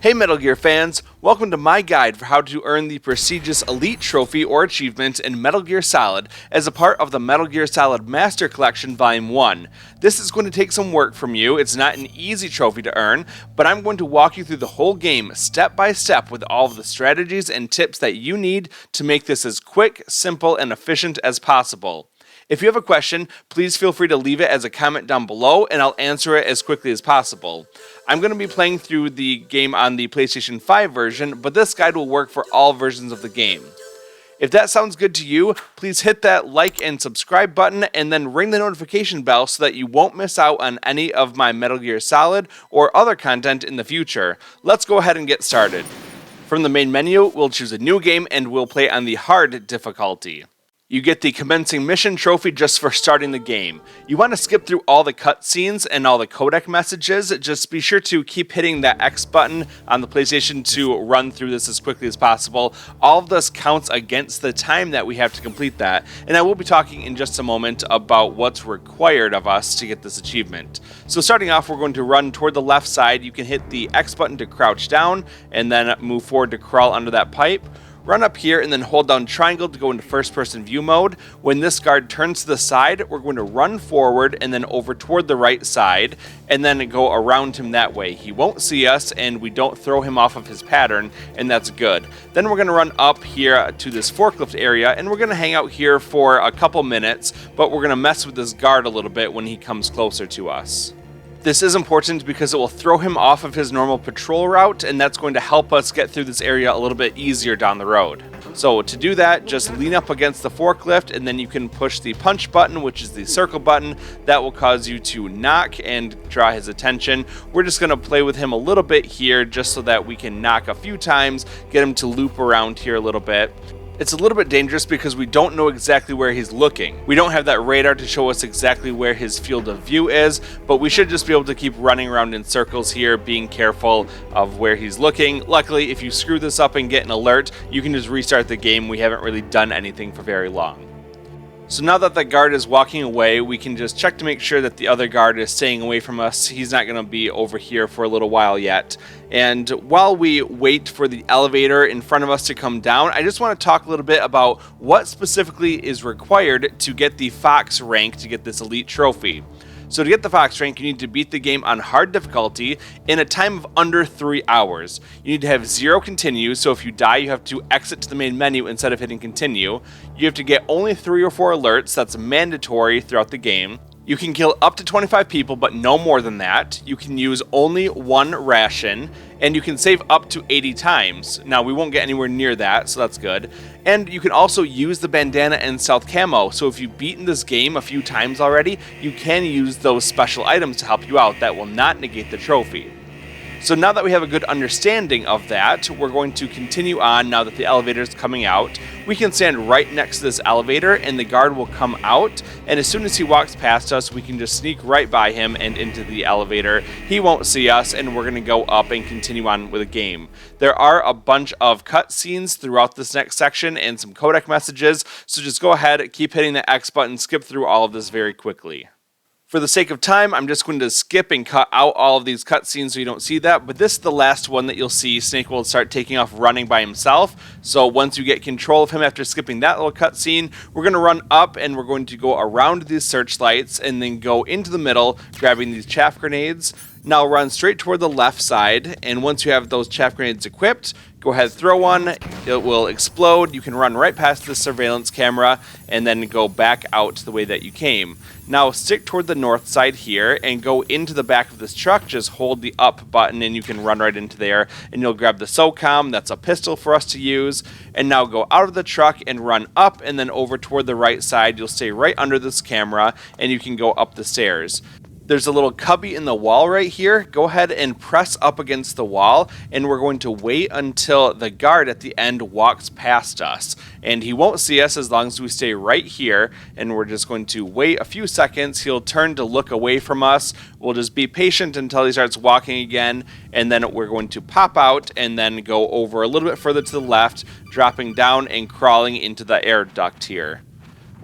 Hey Metal Gear fans, welcome to my guide for how to earn the prestigious Elite Trophy or achievement in Metal Gear Solid as a part of the Metal Gear Solid Master Collection Volume 1. This is going to take some work from you. It's not an easy trophy to earn, but I'm going to walk you through the whole game step by step with all of the strategies and tips that you need to make this as quick, simple, and efficient as possible. If you have a question, please feel free to leave it as a comment down below and I'll answer it as quickly as possible. I'm going to be playing through the game on the PlayStation 5 version, but this guide will work for all versions of the game. If that sounds good to you, please hit that like and subscribe button and then ring the notification bell so that you won't miss out on any of my Metal Gear Solid or other content in the future. Let's go ahead and get started. From the main menu, we'll choose a new game and we'll play on the hard difficulty. You get the Commencing Mission trophy just for starting the game. You want to skip through all the cutscenes and all the codec messages. Just be sure to keep hitting that X button on the PlayStation to run through this as quickly as possible. All of this counts against the time that we have to complete that, and I will be talking in just a moment about what's required of us to get this achievement. So starting off, we're going to run toward the left side. You can hit the X button to crouch down, and then move forward to crawl under that pipe. Run up here and then hold down triangle to go into first person view mode. When this guard turns to the side, we're going to run forward and then over toward the right side and then go around him that way. He won't see us and we don't throw him off of his pattern, and that's good. Then we're going to run up here to this forklift area and we're going to hang out here for a couple minutes, but we're going to mess with this guard a little bit when he comes closer to us. This is important because it will throw him off of his normal patrol route, and that's going to help us get through this area a little bit easier down the road. So to do that, just lean up against the forklift and then you can push the punch button, which is the circle button. That will cause you to knock and draw his attention. We're just going to play with him a little bit here just so that we can knock a few times, get him to loop around here a little bit. It's a little bit dangerous because we don't know exactly where he's looking. We don't have that radar to show us exactly where his field of view is, but we should just be able to keep running around in circles here, being careful of where he's looking. Luckily, if you screw this up and get an alert, you can just restart the game. We haven't really done anything for very long. So now that the guard is walking away, we can just check to make sure that the other guard is staying away from us. He's not going to be over here for a little while yet. And while we wait for the elevator in front of us to come down, I just want to talk a little bit about what specifically is required to get the Fox rank to get this elite trophy. So to get the Fox rank, you need to beat the game on hard difficulty in a time of under 3 hours. You need to have 0 continues, so if you die, you have to exit to the main menu instead of hitting continue. You have to get only 3 or 4 alerts, that's mandatory throughout the game. You can kill up to 25 people, but no more than that. You can use only 1 ration, and you can save up to 80 times. Now, we won't get anywhere near that, so that's good. And you can also use the bandana and stealth camo, so if you've beaten this game a few times already, you can use those special items to help you out. That will not negate the trophy. So now that we have a good understanding of that, we're going to continue on now that the elevator is coming out. We can stand right next to this elevator and the guard will come out, and as soon as he walks past us, we can just sneak right by him and into the elevator. He won't see us and we're going to go up and continue on with the game. There are a bunch of cutscenes throughout this next section and some codec messages, so just go ahead, keep hitting the X button, skip through all of this very quickly. For the sake of time, I'm just going to skip and cut out all of these cutscenes so you don't see that, but this is the last one that you'll see. Snake will start taking off running by himself, so once you get control of him after skipping that little cutscene, we're going to run up and we're going to go around these searchlights and then go into the middle, grabbing these chaff grenades. Now run straight toward the left side, and once you have those chaff grenades equipped, go ahead, throw one, it will explode. You can run right past the surveillance camera and then go back out the way that you came. Now stick toward the north side here and go into the back of this truck. Just hold the up button and you can run right into there, and you'll grab the SOCOM, that's a pistol for us to use. And now go out of the truck and run up and then over toward the right side. You'll stay right under this camera and you can go up the stairs. There's a little cubby in the wall right here. Go ahead and press up against the wall, and we're going to wait until the guard at the end walks past us. And he won't see us as long as we stay right here, and we're just going to wait a few seconds. He'll turn to look away from us. We'll just be patient until he starts walking again, and then we're going to pop out and then go over a little bit further to the left, dropping down and crawling into the air duct here.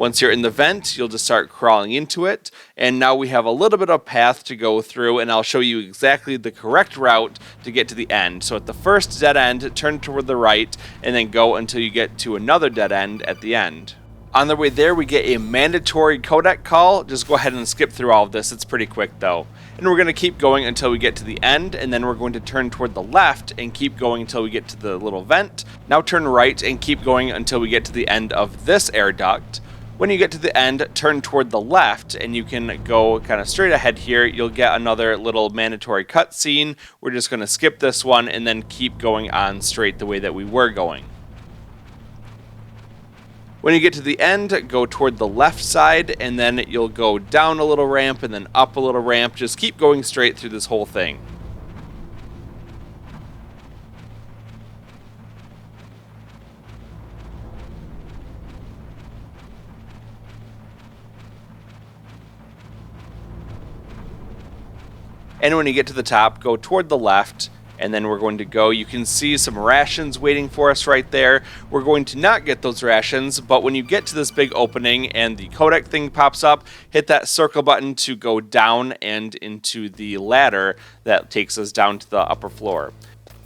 Once you're in the vent, you'll just start crawling into it, and now we have a little bit of path to go through, and I'll show you exactly the correct route to get to the end. So at the first dead end, turn toward the right, and then go until you get to another dead end at the end. On the way there, we get a mandatory codec call. Just go ahead and skip through all of this. It's pretty quick though. And we're going to keep going until we get to the end, and then we're going to turn toward the left and keep going until we get to the little vent. Now turn right and keep going until we get to the end of this air duct. When you get to the end, turn toward the left, and you can go kind of straight ahead here. You'll get another little mandatory cutscene. We're just going to skip this one and then keep going on straight the way that we were going. When you get to the end, go toward the left side, and then you'll go down a little ramp and then up a little ramp. Just keep going straight through this whole thing. And when you get to the top, go toward the left, and then we're going to go. You can see some rations waiting for us right there. We're going to not get those rations, but when you get to this big opening and the codec thing pops up, hit that circle button to go down and into the ladder that takes us down to the upper floor.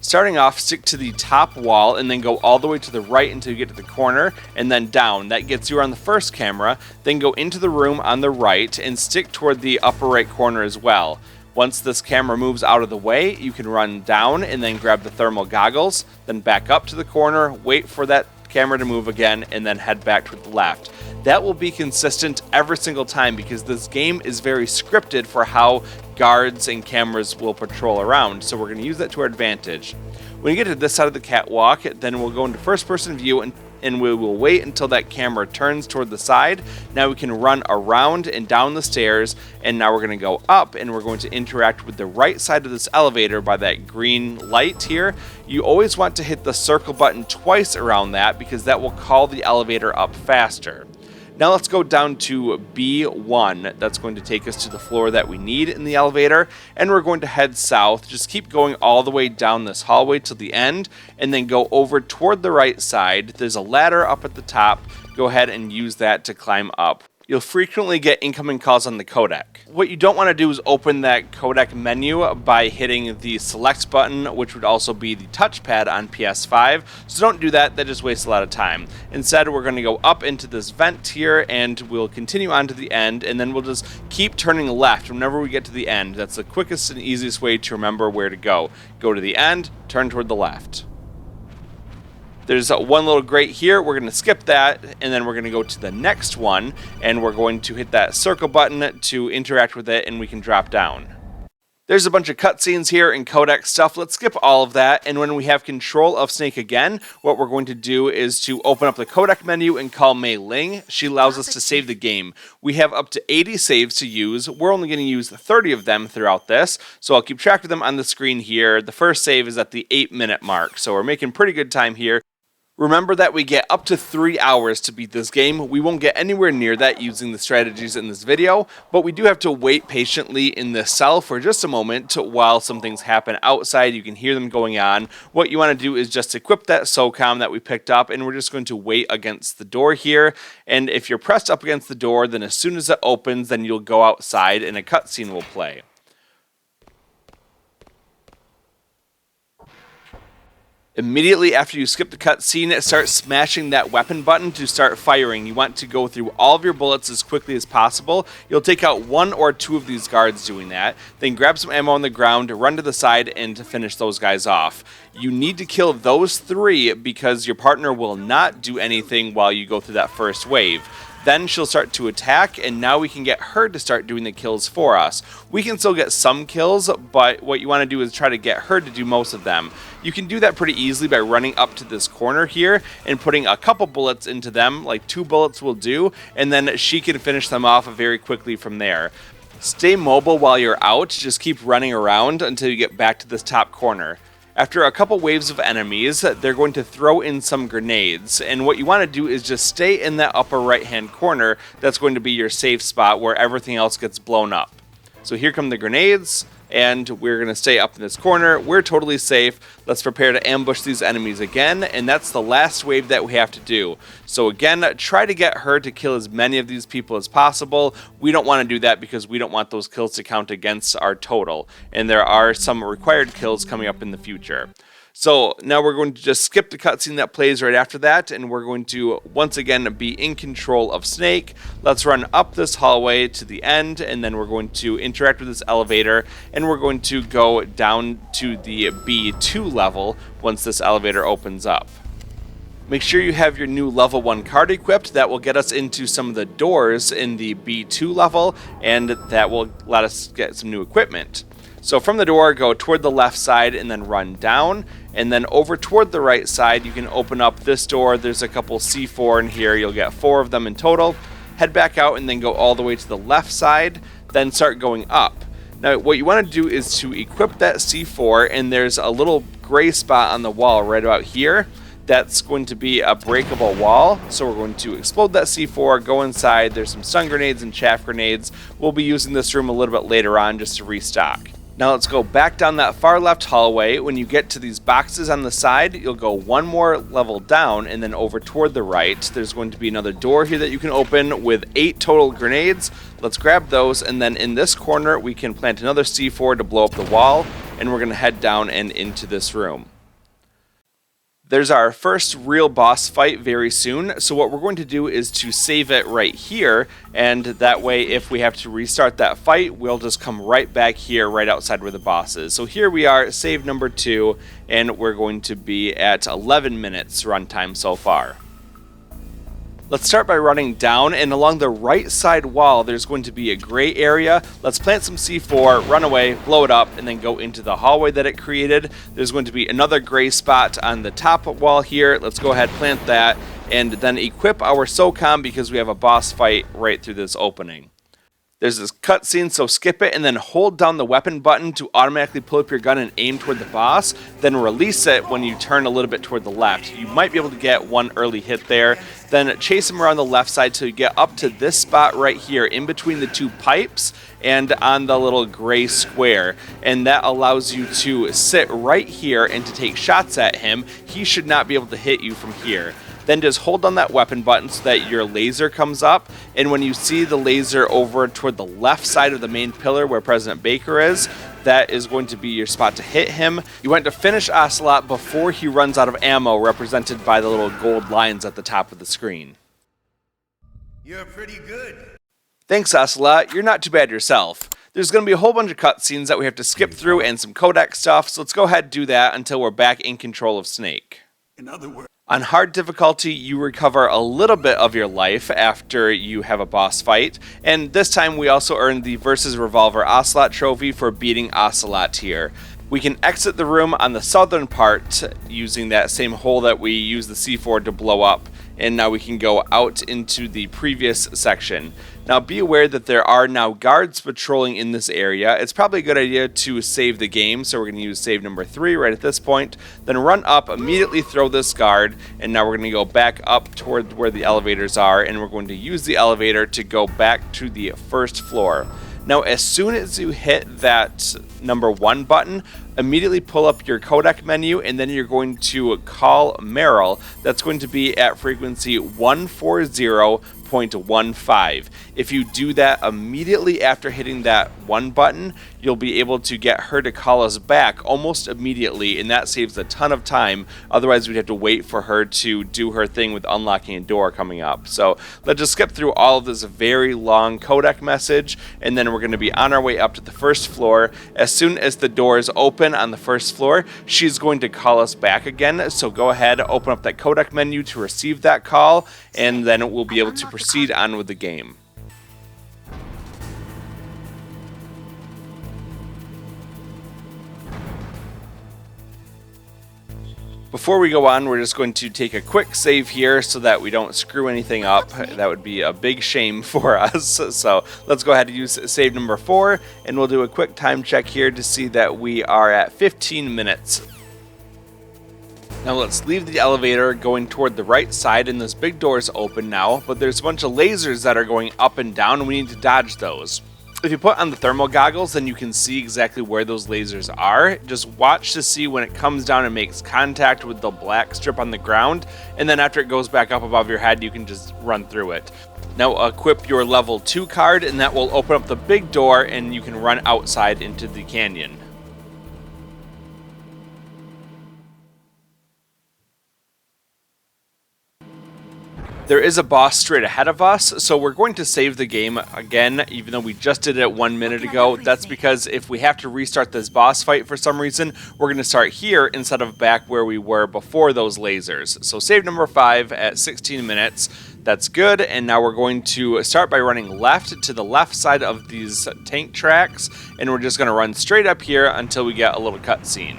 Starting off, stick to the top wall and then go all the way to the right until you get to the corner, and then down. That gets you around the first camera. Then go into the room on the right and stick toward the upper right corner as well. Once this camera moves out of the way, you can run down and then grab the thermal goggles, then back up to the corner, wait for that camera to move again, and then head back to the left. That will be consistent every single time because this game is very scripted for how guards and cameras will patrol around, so we're going to use that to our advantage. When you get to this side of the catwalk, then we'll go into first person view and we will wait until that camera turns toward the side. Now we can run around and down the stairs, and now we're going to go up and we're going to interact with the right side of this elevator by that green light here. You always want to hit the circle button twice around that because that will call the elevator up faster. Now let's go down to B1. That's going to take us to the floor that we need in the elevator, and we're going to head south. Just keep going all the way down this hallway to the end, and then go over toward the right side. There's a ladder up at the top. Go ahead and use that to climb up. You'll frequently get incoming calls on the codec. What you don't want to do is open that codec menu by hitting the select button, which would also be the touchpad on PS5. So don't do that, that just wastes a lot of time. Instead, we're going to go up into this vent here, and we'll continue on to the end, and then we'll just keep turning left whenever we get to the end. That's the quickest and easiest way to remember where to go. Go to the end, turn toward the left. There's one little grate here. We're going to skip that, and then we're going to go to the next one, and we're going to hit that circle button to interact with it, and we can drop down. There's a bunch of cutscenes here and codec stuff. Let's skip all of that, and when we have control of Snake again, what we're going to do is to open up the codec menu and call Mei Ling. She allows us to save the game. We have up to 80 saves to use. We're only going to use 30 of them throughout this, so I'll keep track of them on the screen here. The first save is at the 8-minute mark, so we're making pretty good time here. Remember that we get up to 3 hours to beat this game. We won't get anywhere near that using the strategies in this video, but we do have to wait patiently in this cell for just a moment while some things happen outside. You can hear them going on. What you want to do is just equip that SOCOM that we picked up, and we're just going to wait against the door here. And if you're pressed up against the door, then as soon as it opens, then you'll go outside and a cutscene will play. Immediately after you skip the cutscene, start smashing that weapon button to start firing. You want to go through all of your bullets as quickly as possible. You'll take out 1 or 2 of these guards doing that. Then grab some ammo on the ground, run to the side, and finish those guys off. You need to kill those 3 because your partner will not do anything while you go through that first wave. Then she'll start to attack, and now we can get her to start doing the kills for us. We can still get some kills, but what you want to do is try to get her to do most of them. You can do that pretty easily by running up to this corner here and putting a couple bullets into them, like 2 bullets will do, and then she can finish them off very quickly from there. Stay mobile while you're out, just keep running around until you get back to this top corner. After a couple waves of enemies, they're going to throw in some grenades, and what you want to do is just stay in that upper right hand corner. That's going to be your safe spot where everything else gets blown up. So here come the grenades, and we're going to stay up in this corner. We're totally safe. Let's prepare to ambush these enemies again, and that's the last wave that we have to do. So again, try to get her to kill as many of these people as possible. We don't want to do that because we don't want those kills to count against our total, and there are some required kills coming up in the future. So now we're going to just skip the cutscene that plays right after that, and we're going to once again be in control of Snake. Let's run up this hallway to the end, and then we're going to interact with this elevator, and we're going to go down to the B2 level once this elevator opens up. Make sure you have your new level 1 card equipped. That will get us into some of the doors in the B2 level, and that will let us get some new equipment. So from the door, go toward the left side and then run down, and then over toward the right side you can open up this door. There's a couple C4 in here, you'll get 4 of them in total. Head back out and then go all the way to the left side, then start going up. Now what you want to do is to equip that C4, and there's a little gray spot on the wall right about here. That's going to be a breakable wall, so we're going to explode that C4, go inside. There's some stun grenades and chaff grenades. We'll be using this room a little bit later on just to restock. Now let's go back down that far left hallway. When you get to these boxes on the side, you'll go one more level down and then over toward the right. There's going to be another door here that you can open with 8 total grenades. Let's grab those, and then in this corner we can plant another C4 to blow up the wall, and we're going to head down and into this room. There's our first real boss fight very soon, so what we're going to do is to save it right here, and that way if we have to restart that fight, we'll just come right back here right outside where the boss is. So here we are, save number 2, and we're going to be at 11 minutes runtime so far. Let's start by running down, and along the right side wall there's going to be a gray area. Let's plant some C4, run away, blow it up, and then go into the hallway that it created. There's going to be another gray spot on the top wall here. Let's go ahead, plant that, and then equip our SOCOM because we have a boss fight right through this opening. There's this cutscene, so skip it and then hold down the weapon button to automatically pull up your gun and aim toward the boss, then release it when you turn a little bit toward the left. You might be able to get one early hit there, then chase him around the left side till you get up to this spot right here in between the 2 pipes and on the little gray square, and that allows you to sit right here and to take shots at him. He should not be able to hit you from here. Then just hold on that weapon button so that your laser comes up, and when you see the laser over toward the left side of the main pillar where President Baker is, that is going to be your spot to hit him. You want to finish Ocelot before he runs out of ammo, represented by the little gold lines at the top of the screen. You're pretty good. Thanks, Ocelot. You're not too bad yourself. There's going to be a whole bunch of cutscenes that we have to skip through and some codec stuff, so let's go ahead and do that until we're back in control of Snake. In other words, on hard difficulty, you recover a little bit of your life after you have a boss fight, and this time we also earned the versus Revolver Ocelot trophy for beating Ocelot here. We can exit the room on the southern part using that same hole that we used the C4 to blow up, and now we can go out into the previous section. Now be aware that there are now guards patrolling in this area. It's probably a good idea to save the game, so we're going to use save number 3 right at this point. Then run up, immediately throw this guard, and now we're going to go back up toward where the elevators are, and we're going to use the elevator to go back to the first floor. Now as soon as you hit that number 1 button, immediately pull up your codec menu, and then you're going to call Meryl. That's going to be at frequency 140.15. If you do that immediately after hitting that 1 button, you'll be able to get her to call us back almost immediately, and that saves a ton of time. Otherwise we'd have to wait for her to do her thing with unlocking a door coming up. So let's just skip through all of this very long codec message, and then we're going to be on our way up to the first floor. As soon as the doors open on the first floor, she's going to call us back again, so go ahead, open up that codec menu to receive that call, and then we'll be able to proceed on with the game. Before we go on, we're just going to take a quick save here so that we don't screw anything up. That would be a big shame for us. So let's go ahead and use save number 4, and we'll do a quick time check here to see that we are at 15 minutes. Now let's leave the elevator going toward the right side, and this big door is open now, but there's a bunch of lasers that are going up and down, and we need to dodge those. If you put on the thermal goggles, then you can see exactly where those lasers are. Just watch to see when it comes down and makes contact with the black strip on the ground, and then after it goes back up above your head, you can just run through it. Now equip your level 2 card, and that will open up the big door, and you can run outside into the canyon. There is a boss straight ahead of us, so we're going to save the game again, even though we just did it 1 minute ago. That's because if we have to restart this boss fight for some reason, we're going to start here instead of back where we were before those lasers. So save number 5 at 16 minutes. That's good, and now we're going to start by running left to the left side of these tank tracks, and we're just going to run straight up here until we get a little cutscene.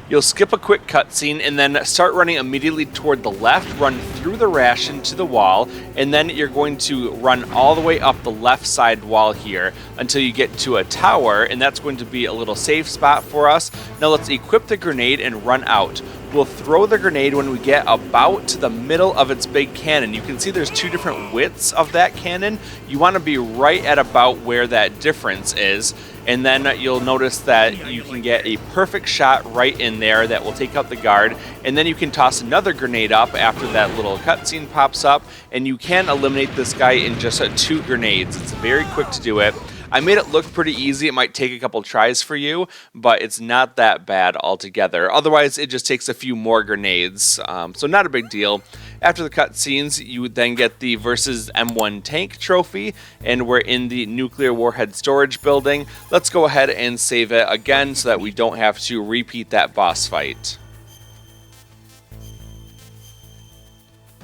You'll skip a quick cutscene and then start running immediately toward the left, run through the ration to the wall, and then you're going to run all the way up the left side wall here until you get to a tower, and that's going to be a little safe spot for us. Now let's equip the grenade and run out. We'll throw the grenade when we get about to the middle of its big cannon. You can see there's 2 different widths of that cannon. You want to be right at about where that difference is, and then you'll notice that you can get a perfect shot right in there that will take out the guard, and then you can toss another grenade up after that little cutscene pops up, and you can eliminate this guy in just 2 grenades. It's very quick to do it. I made it look pretty easy. It might take a couple tries for you, but it's not that bad altogether. Otherwise, it just takes a few more grenades, so not a big deal. After the cutscenes, you would then get the versus M1 tank trophy, and we're in the nuclear warhead storage building. Let's go ahead and save it again so that we don't have to repeat that boss fight.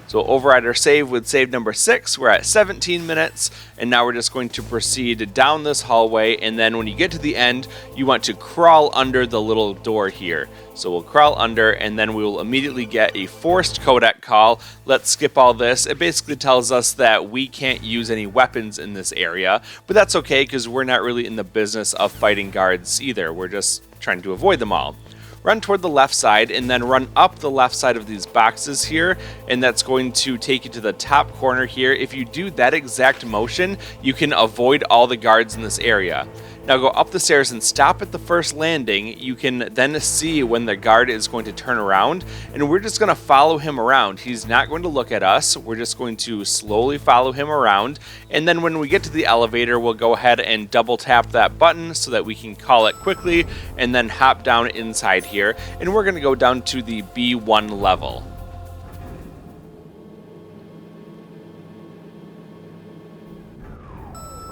So override our save with save number 6. We're at 17 minutes, and now we're just going to proceed down this hallway, and then when you get to the end, you want to crawl under the little door here. So we'll crawl under, and then we will immediately get a forced codec call. Let's skip all this. It basically tells us that we can't use any weapons in this area, but that's okay because we're not really in the business of fighting guards either. We're just trying to avoid them all. Run toward the left side and then run up the left side of these boxes here, and that's going to take you to the top corner here. If you do that exact motion, you can avoid all the guards in this area. Now go up the stairs and stop at the first landing. You can then see when the guard is going to turn around, and we're just going to follow him around. He's not going to look at us. We're just going to slowly follow him around, and then when we get to the elevator, we'll go ahead and double tap that button so that we can call it quickly and then hop down inside here, and we're going to go down to the B1 level.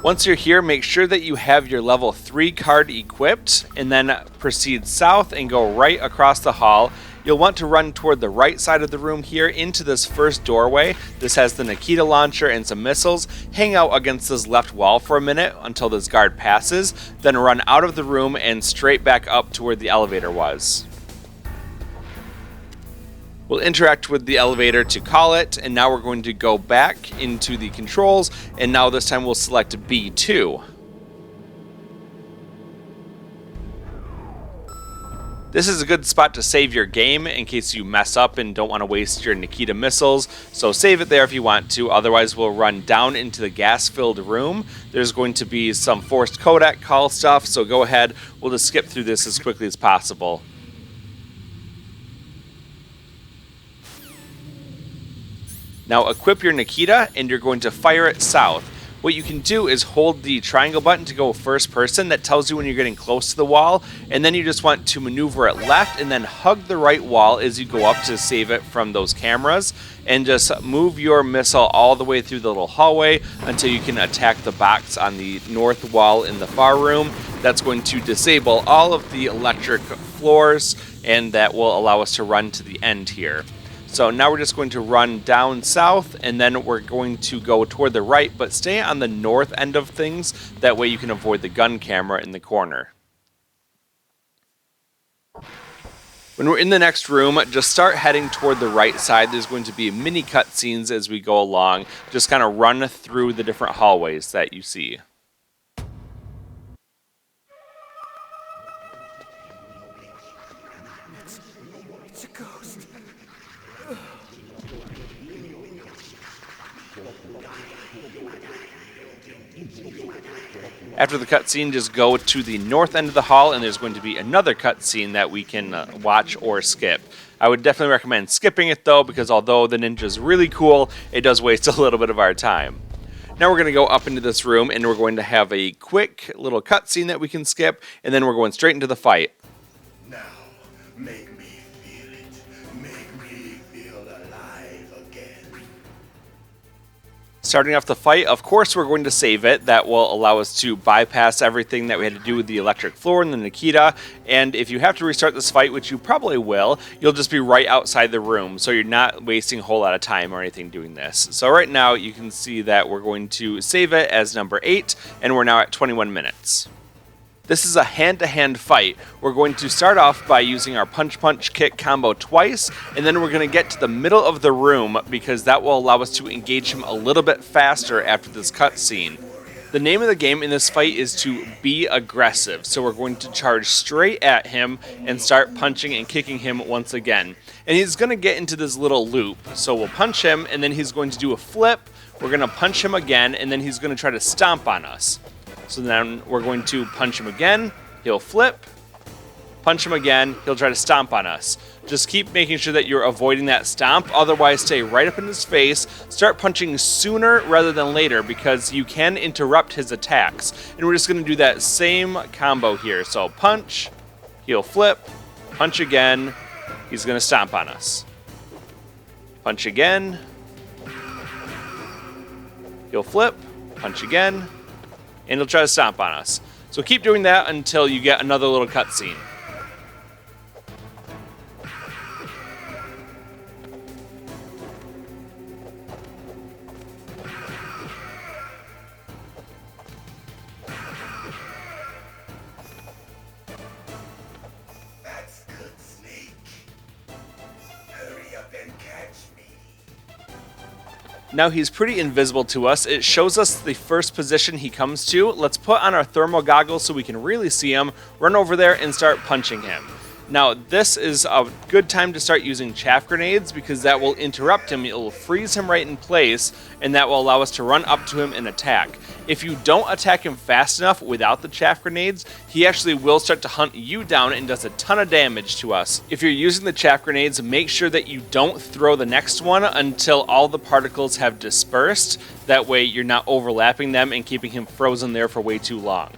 Once you're here, make sure that you have your level 3 card equipped, and then proceed south and go right across the hall. You'll want to run toward the right side of the room here into this first doorway. This has the Nikita launcher and some missiles. Hang out against this left wall for a minute until this guard passes, then run out of the room and straight back up to where the elevator was. We'll interact with the elevator to call it, and now we're going to go back into the controls, and now this time we'll select B2. This is a good spot to save your game in case you mess up and don't want to waste your Nikita missiles, so save it there if you want to. Otherwise, we'll run down into the gas-filled room. There's going to be some forced codec call stuff, so go ahead. We'll just skip through this as quickly as possible. Now equip your Nikita, and you're going to fire it south. What you can do is hold the triangle button to go first person. That tells you when you're getting close to the wall, and then you just want to maneuver it left and then hug the right wall as you go up to save it from those cameras, and just move your missile all the way through the little hallway until you can attack the box on the north wall in the far room. That's going to disable all of the electric floors, and that will allow us to run to the end here. So now we're just going to run down south, and then we're going to go toward the right, but stay on the north end of things. That way you can avoid the gun camera in the corner. When we're in the next room, just start heading toward the right side. There's going to be mini cutscenes as we go along. Just kind of run through the different hallways that you see. It's a ghost. After the cutscene, just go to the north end of the hall, and there's going to be another cutscene that we can watch or skip. I would definitely recommend skipping it, though, because although the ninja's really cool, it does waste a little bit of our time. Now we're going to go up into this room, and we're going to have a quick little cutscene that we can skip, and then we're going straight into the fight. Now, make me feel it. Make me feel alive again. Starting off the fight, of course we're going to save it. That will allow us to bypass everything that we had to do with the electric floor and the Nikita. And if you have to restart this fight, which you probably will, you'll just be right outside the room. So you're not wasting a whole lot of time or anything doing this. So right now you can see that we're going to save it as number 8, and we're now at 21 minutes. This is a hand-to-hand fight. We're going to start off by using our punch-punch-kick combo twice, and then we're going to get to the middle of the room because that will allow us to engage him a little bit faster after this cutscene. The name of the game in this fight is to be aggressive, so we're going to charge straight at him and start punching and kicking him once again. And he's going to get into this little loop, so we'll punch him, and then he's going to do a flip, we're going to punch him again, and then he's going to try to stomp on us. So then we're going to punch him again, he'll flip, punch him again, he'll try to stomp on us. Just keep making sure that you're avoiding that stomp, otherwise stay right up in his face, start punching sooner rather than later because you can interrupt his attacks. And we're just going to do that same combo here. So punch, he'll flip, punch again, he's going to stomp on us. Punch again, he'll flip, punch again, and he'll try to stomp on us. So keep doing that until you get another little cutscene. That's good, Snake. Hurry up and catch me. Now he's pretty invisible to us. It shows us the first position he comes to. Let's put on our thermal goggles so we can really see him, run over there and start punching him. Now this is a good time to start using chaff grenades because that will interrupt him, it will freeze him right in place, and that will allow us to run up to him and attack. If you don't attack him fast enough without the chaff grenades, he actually will start to hunt you down and does a ton of damage to us. If you're using the chaff grenades, make sure that you don't throw the next one until all the particles have dispersed. That way you're not overlapping them and keeping him frozen there for way too long.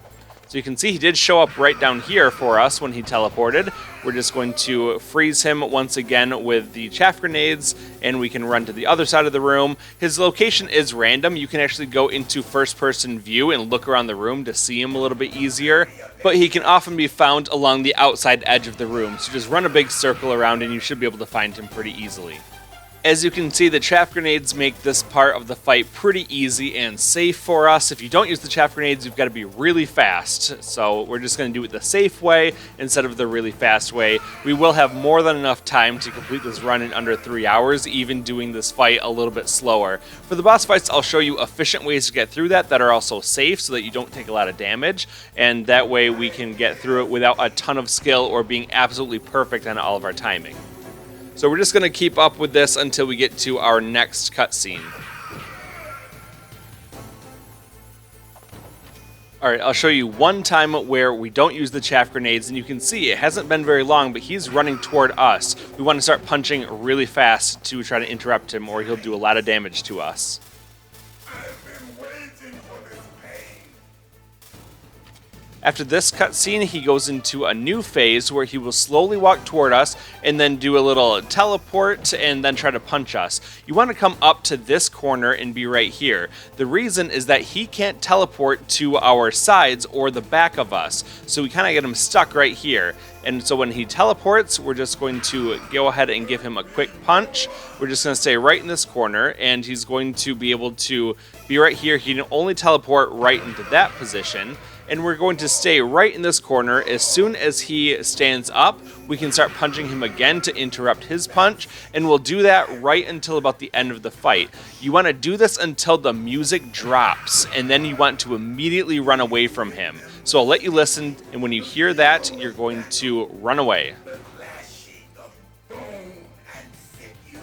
So you can see he did show up right down here for us when he teleported. We're just going to freeze him once again with the chaff grenades, and we can run to the other side of the room. His location is random. You can actually go into first-person view and look around the room to see him a little bit easier, but he can often be found along the outside edge of the room. So just run a big circle around and you should be able to find him pretty easily. As you can see, the chaff grenades make this part of the fight pretty easy and safe for us. If you don't use the chaff grenades, you've got to be really fast. So we're just going to do it the safe way instead of the really fast way. We will have more than enough time to complete this run in under 3 hours, even doing this fight a little bit slower. For the boss fights, I'll show you efficient ways to get through that are also safe so that you don't take a lot of damage. And that way we can get through it without a ton of skill or being absolutely perfect on all of our timing. So we're just going to keep up with this until we get to our next cutscene. Alright, I'll show you one time where we don't use the chaff grenades, and you can see it hasn't been very long, but he's running toward us. We want to start punching really fast to try to interrupt him, or he'll do a lot of damage to us. I've been waiting for this pain. After this cutscene, he goes into a new phase where he will slowly walk toward us and then do a little teleport and then try to punch us. You want to come up to this corner and be right here. The reason is that he can't teleport to our sides or the back of us, so we kind of get him stuck right here. And so when he teleports, we're just going to go ahead and give him a quick punch. We're just going to stay right in this corner, and he's going to be able to be right here. He can only teleport right into that position. And we're going to stay right in this corner. As soon as he stands up, we can start punching him again to interrupt his punch, and we'll do that right until about the end of the fight. You want to do this until the music drops, and then you want to immediately run away from him. So I'll let you listen, and when you hear that, you're going to run away. The clashing of bone and sinew.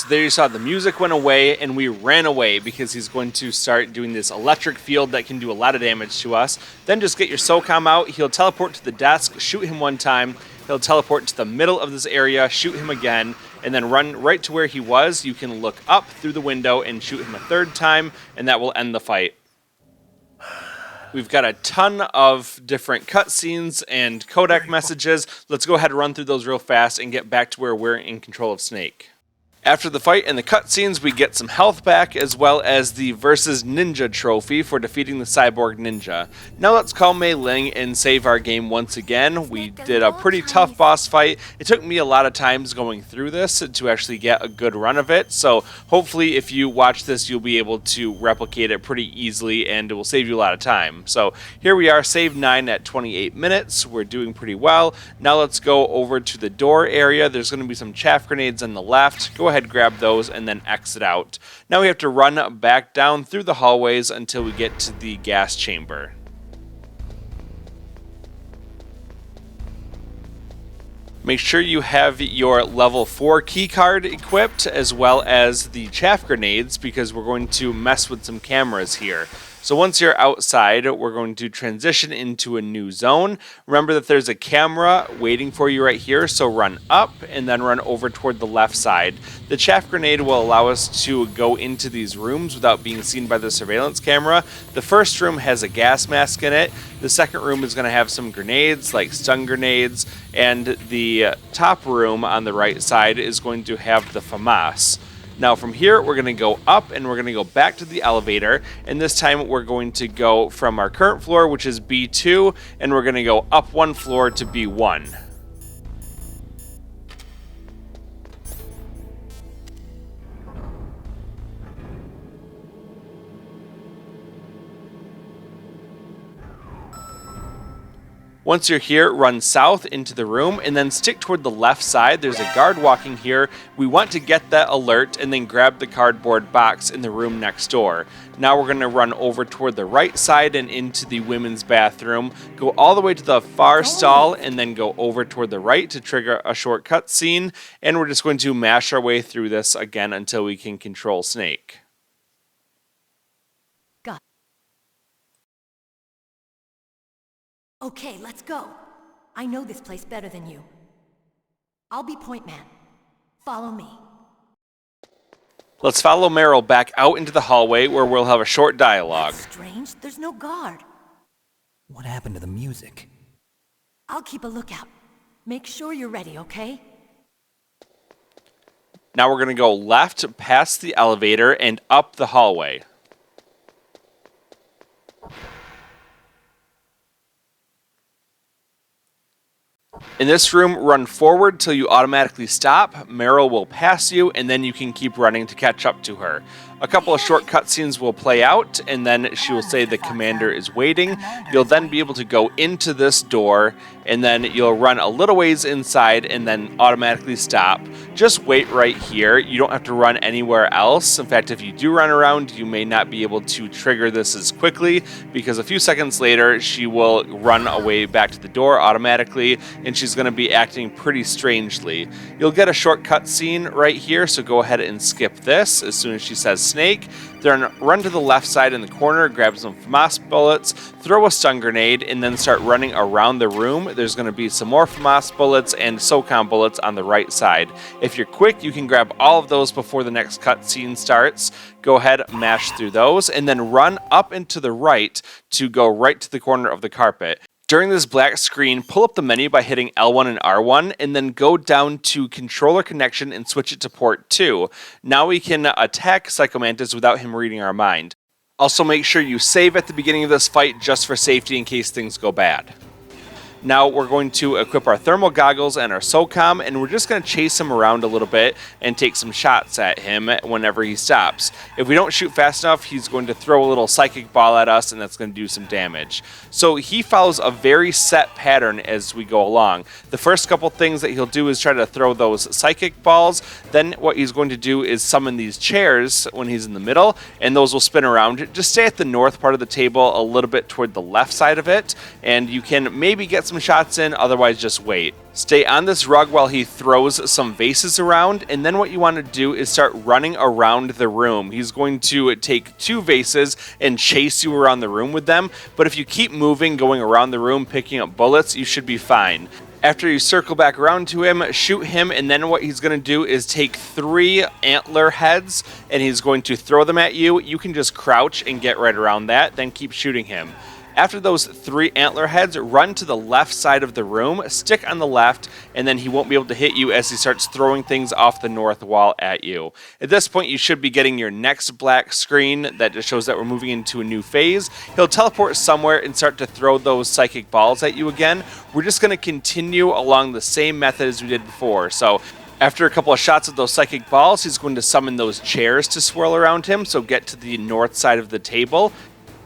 So there you saw the music went away and we ran away because he's going to start doing this electric field that can do a lot of damage to us. Then just get your SOCOM out. He'll teleport to the desk, shoot him one time. He'll teleport to the middle of this area, shoot him again, and then run right to where he was. You can look up through the window and shoot him a third time, and that will end the fight. We've got a ton of different cutscenes and codec messages. Let's go ahead and run through those real fast and get back to where we're in control of Snake. After the fight and the cutscenes, we get some health back, as well as the Versus Ninja trophy for defeating the Cyborg Ninja. Now let's call Mei Ling and save our game once again. We did a pretty tough boss fight. It took me a lot of times going through this to actually get a good run of it, so hopefully if you watch this, you'll be able to replicate it pretty easily, and it will save you a lot of time. So here we are, save 9 at 28 minutes. We're doing pretty well. Now let's go over to the door area. There's going to be some chaff grenades on the left. Go ahead, grab those, and then exit out. Now we have to run back down through the hallways until we get to the gas chamber. Make sure you have your level 4 keycard equipped, as well as the chaff grenades, because we're going to mess with some cameras here. So once you're outside, we're going to transition into a new zone. Remember that there's a camera waiting for you right here, so run up and then run over toward the left side. The chaff grenade will allow us to go into these rooms without being seen by the surveillance camera. The first room has a gas mask in it. The second room is going to have some grenades, like stun grenades, and the top room on the right side is going to have the FAMAS. Now from here, we're going to go up and we're going to go back to the elevator, and this time we're going to go from our current floor, which is B2, and we're going to go up one floor to B1. Once you're here, run south into the room and then stick toward the left side. There's a guard walking here. We want to get that alert and then grab the cardboard box in the room next door. Now we're going to run over toward the right side and into the women's bathroom. Go all the way to the far stall and then go over toward the right to trigger a short cut scene. And we're just going to mash our way through this again until we can control Snake. Okay, let's go. I know this place better than you. I'll be point man. Follow me. Let's follow Meryl back out into the hallway where we'll have a short dialogue. That's strange. There's no guard. What happened to the music? I'll keep a lookout. Make sure you're ready, okay? Now we're going to go left past the elevator and up the hallway. In this room, run forward till you automatically stop. Meryl will pass you, and then you can keep running to catch up to her. A couple of short cutscenes will play out, and then she will say the commander is waiting. You'll then be able to go into this door, and then you'll run a little ways inside and then automatically stop. Just wait right here. You don't have to run anywhere else. In fact, if you do run around, you may not be able to trigger this as quickly, because a few seconds later, she will run away back to the door automatically, and she's going to be acting pretty strangely. You'll get a short cutscene right here, so go ahead and skip this as soon as she says Snake. Then run to the left side in the corner, grab some FAMAS bullets, throw a stun grenade, and then start running around the room. There's going to be some more FAMAS bullets and SOCOM bullets on the right side. If you're quick, you can grab all of those before the next cutscene starts. Go ahead, mash through those, and then run up and to the right to go right to the corner of the carpet. During this black screen, pull up the menu by hitting L1 and R1, and then go down to controller connection and switch it to port 2. Now we can attack Psycho Mantis without him reading our mind. Also make sure you save at the beginning of this fight just for safety in case things go bad. Now we're going to equip our thermal goggles and our SOCOM, and we're just going to chase him around a little bit and take some shots at him whenever he stops. If we don't shoot fast enough, he's going to throw a little psychic ball at us, and that's going to do some damage. So he follows a very set pattern as we go along. The first couple things that he'll do is try to throw those psychic balls. Then what he's going to do is summon these chairs when he's in the middle, and those will spin around. Just stay at the north part of the table, a little bit toward the left side of it, and you can maybe get some some shots in, otherwise just wait. Stay on this rug while he throws some vases around, and then what you want to do is start running around the room. He's going to take 2 vases and chase you around the room with them, but if you keep moving, going around the room, picking up bullets, you should be fine. After you circle back around to him, shoot him, and then what he's going to do is take 3 antler heads, and he's going to throw them at you. You can just crouch and get right around that, then keep shooting him. After those 3 antler heads, run to the left side of the room, stick on the left, and then he won't be able to hit you as he starts throwing things off the north wall at you. At this point, you should be getting your next black screen that just shows that we're moving into a new phase. He'll teleport somewhere and start to throw those psychic balls at you again. We're just going to continue along the same method as we did before. So after a couple of shots of those psychic balls, he's going to summon those chairs to swirl around him, so get to the north side of the table.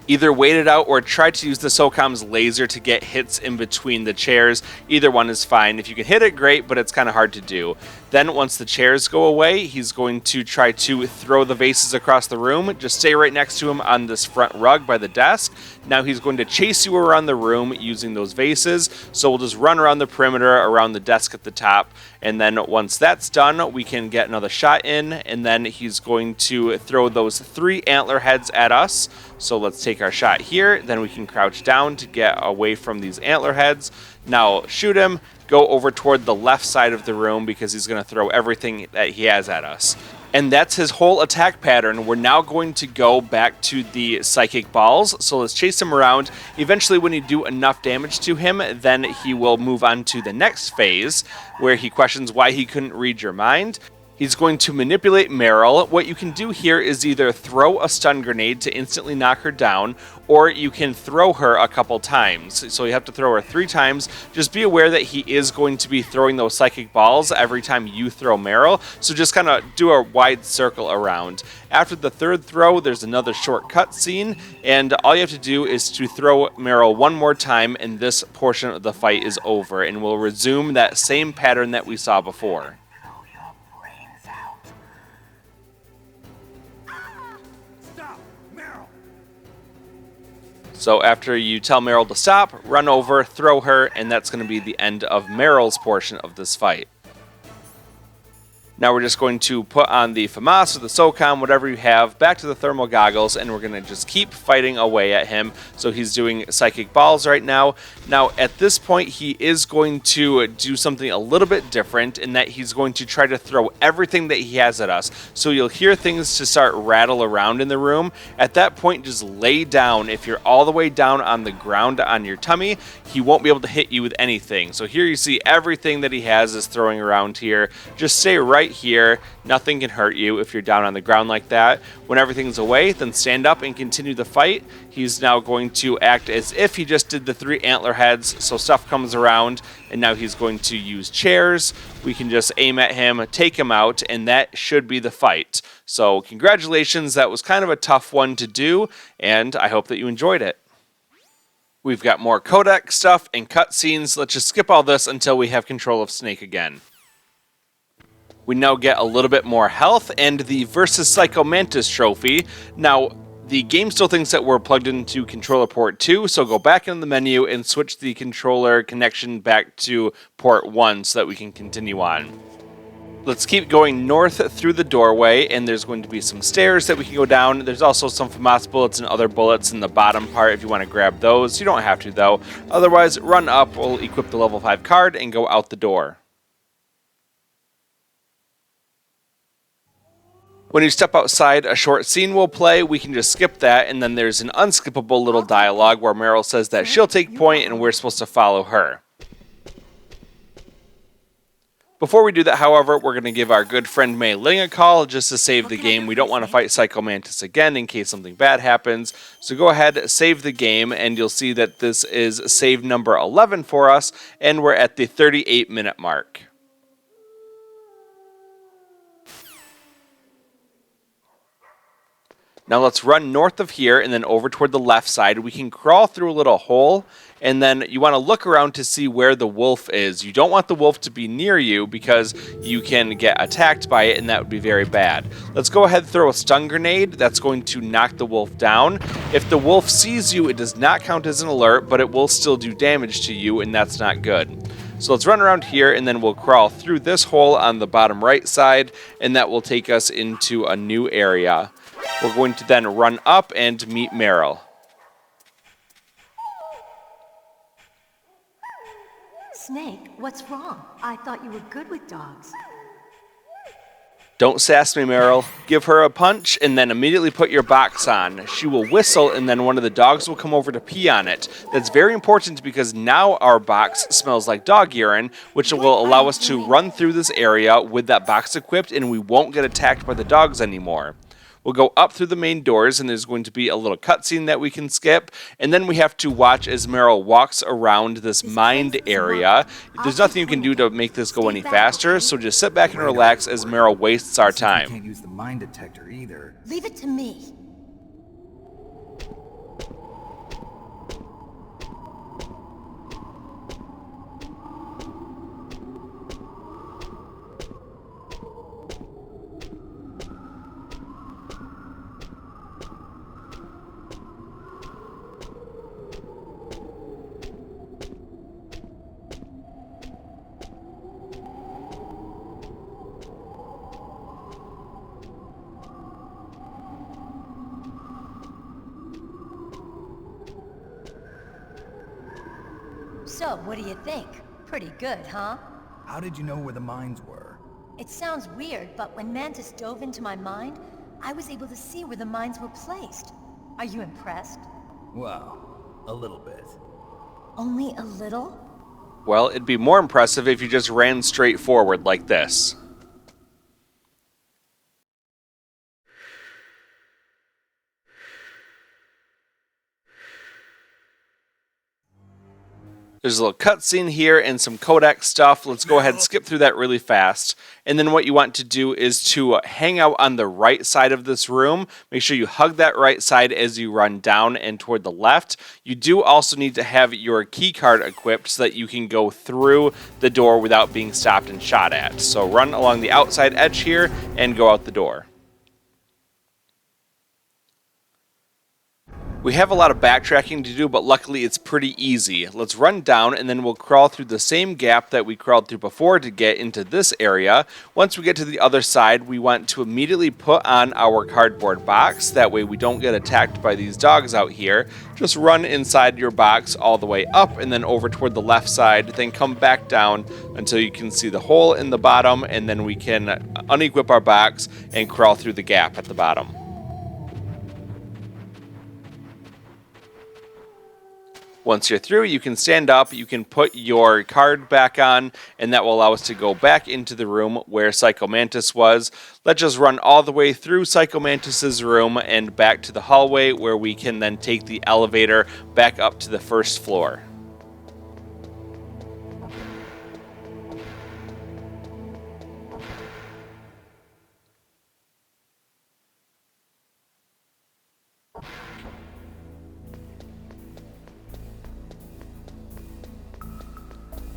Either wait it out or try to use the SOCOM's laser to get hits in between the chairs. Either one is fine. If you can hit it, great, but it's kind of hard to do. Then once the chairs go away, he's going to try to throw the vases across the room. Just stay right next to him on this front rug by the desk. Now he's going to chase you around the room using those vases. So we'll just run around the perimeter, around the desk at the top. And then once that's done, we can get another shot in. And then he's going to throw those 3 antler heads at us. So let's take our shot here. Then we can crouch down to get away from these antler heads. Now shoot him. Go over toward the left side of the room because he's going to throw everything that he has at us. And that's his whole attack pattern. We're now going to go back to the psychic balls. So let's chase him around. Eventually, when you do enough damage to him, then he will move on to the next phase where he questions why he couldn't read your mind. He's going to manipulate Meryl. What you can do here is either throw a stun grenade to instantly knock her down, or you can throw her a couple times. So you have to throw her 3 times. Just be aware that he is going to be throwing those psychic balls every time you throw Meryl, so just kind of do a wide circle around. After the 3rd throw, there's another short cut scene, and all you have to do is to throw Meryl 1 more time, and this portion of the fight is over, and we'll resume that same pattern that we saw before. So after you tell Meryl to stop, run over, throw her, and that's going to be the end of Meryl's portion of this fight. Now we're just going to put on the FAMAS or the SOCOM, whatever you have, back to the thermal goggles, and we're going to just keep fighting away at him. So he's doing psychic balls right now. Now at this point, he is going to do something a little bit different in that he's going to try to throw everything that he has at us. So you'll hear things to start rattle around in the room. At that point, just lay down. If you're all the way down on the ground on your tummy, he won't be able to hit you with anything. So here you see everything that he has is throwing around here. Just stay right here. Nothing can hurt you if you're down on the ground like that. When everything's away, then stand up and continue the fight. He's now going to act as if he just did the 3 antler heads, so stuff comes around, and now he's going to use chairs. We can just aim at him, take him out, and that should be the fight. So congratulations, that was kind of a tough one to do, and I hope that you enjoyed it. We've got more codec stuff and cutscenes. Let's just skip all this until we have control of Snake again. We now get a little bit more health and the Versus Psycho Mantis trophy. Now, the game still thinks that we're plugged into controller port 2, so go back in the menu and switch the controller connection back to port 1 so that we can continue on. Let's keep going north through the doorway, and there's going to be some stairs that we can go down. There's also some FAMAS bullets and other bullets in the bottom part if you want to grab those. You don't have to, though. Otherwise, run up, we'll equip the level 5 card, and go out the door. When you step outside, a short scene will play. We can just skip that, and then there's an unskippable little dialogue where Meryl says that she'll take point and we're supposed to follow her. Before we do that, however, we're going to give our good friend Mei Ling a call just to save the game. We don't want to fight Psycho Mantis again in case something bad happens. So go ahead, save the game, and you'll see that this is save number 11 for us, and we're at the 38-minute mark. Now let's run north of here and then over toward the left side. We can crawl through a little hole, and then you want to look around to see where the wolf is. You don't want the wolf to be near you because you can get attacked by it, and that would be very bad. Let's go ahead and throw a stun grenade. That's going to knock the wolf down. If the wolf sees you, it does not count as an alert, but it will still do damage to you, and that's not good. So let's run around here, and then we'll crawl through this hole on the bottom right side, and that will take us into a new area. We're going to then run up and meet Meryl. Snake, what's wrong? I thought you were good with dogs. Don't sass me, Meryl. Give her a punch and then immediately put your box on. She will whistle and then one of the dogs will come over to pee on it. That's very important because now our box smells like dog urine, which will allow us to run through this area with that box equipped and we won't get attacked by the dogs anymore. We'll go up through the main doors, and there's going to be a little cutscene that we can skip, and then we have to watch as Meryl walks around this mined area. There's nothing you can do to make this go any faster, so just sit back and relax as Meryl wastes our You time. can't use the mine detector either. Leave it to me. So, what do you think? Pretty good, huh? How did you know where the mines were? It sounds weird, but when Mantis dove into my mind, I was able to see where the mines were placed. Are you impressed? Well, a little bit. Only a little? Well, it'd be more impressive if you just ran straight forward like this. There's a little cutscene here and some codec stuff. Let's go ahead and skip through that really fast. And then what you want to do is to hang out on the right side of this room. Make sure you hug that right side as you run down and toward the left. You do also need to have your key card equipped so that you can go through the door without being stopped and shot at. So run along the outside edge here and go out the door. We have a lot of backtracking to do, but luckily it's pretty easy. Let's run down and then we'll crawl through the same gap that we crawled through before to get into this area. Once we get to the other side, we want to immediately put on our cardboard box. That way we don't get attacked by these dogs out here. Just run inside your box all the way up and then over toward the left side, then come back down until you can see the hole in the bottom, and then we can unequip our box and crawl through the gap at the bottom. Once you're through, you can stand up, you can put your card back on, and that will allow us to go back into the room where Psycho Mantis was. Let's just run all the way through Psycho Mantis's room and back to the hallway where we can then take the elevator back up to the first floor.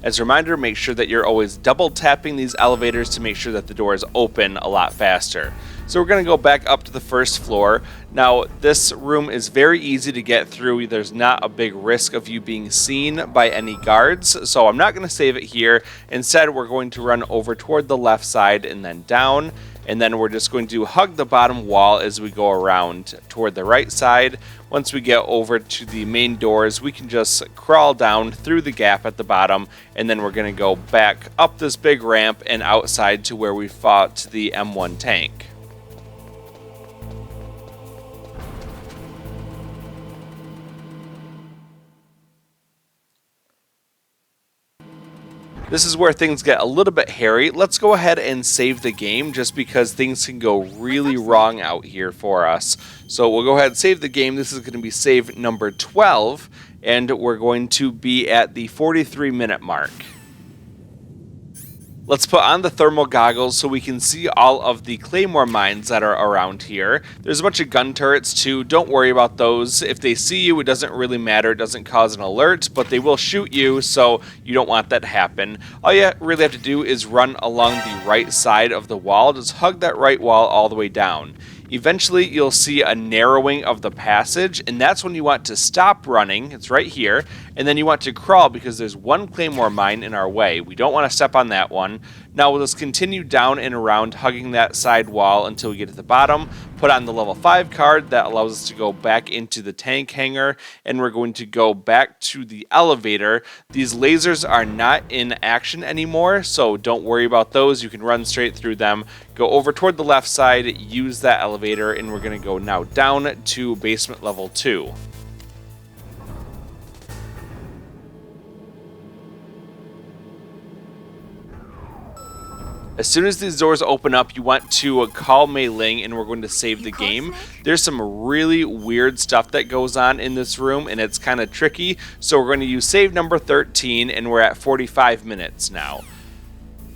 As a reminder, make sure that you're always double tapping these elevators to make sure that the doors open a lot faster. So we're going to go back up to the first floor. Now, this room is very easy to get through. There's not a big risk of you being seen by any guards, so I'm not going to save it here. Instead, we're going to run over toward the left side and then down, and then we're just going to hug the bottom wall as we go around toward the right side. Once we get over to the main doors, we can just crawl down through the gap at the bottom, and then we're going to go back up this big ramp and outside to where we fought the M1 tank. This is where things get a little bit hairy. Let's go ahead and save the game just because things can go really wrong out here for us. So we'll go ahead and save the game. This is going to be save number 12, and we're going to be at the 43-minute mark. Let's put on the thermal goggles so we can see all of the claymore mines that are around here. There's a bunch of gun turrets too. Don't worry about those. If they see you, it doesn't really matter. It doesn't cause an alert, but they will shoot you, so you don't want that to happen. All you really have to do is run along the right side of the wall. Just hug that right wall all the way down. Eventually, you'll see a narrowing of the passage, and that's when you want to stop running. It's right here. And then you want to crawl because there's one claymore mine in our way. We don't want to step on that one. Now we'll just continue down and around, hugging that side wall until we get to the bottom. Put on the level 5 card. That allows us to go back into the tank hangar, and we're going to go back to the elevator. These lasers are not in action anymore, so don't worry about those. You can run straight through them. Go over toward the left side, use that elevator, and we're going to go now down to basement level 2. As soon as these doors open up, you want to call Mei Ling, and we're going to save the game. There's some really weird stuff that goes on in this room, and it's kind of tricky. So we're going to use save number 13, and we're at 45 minutes now.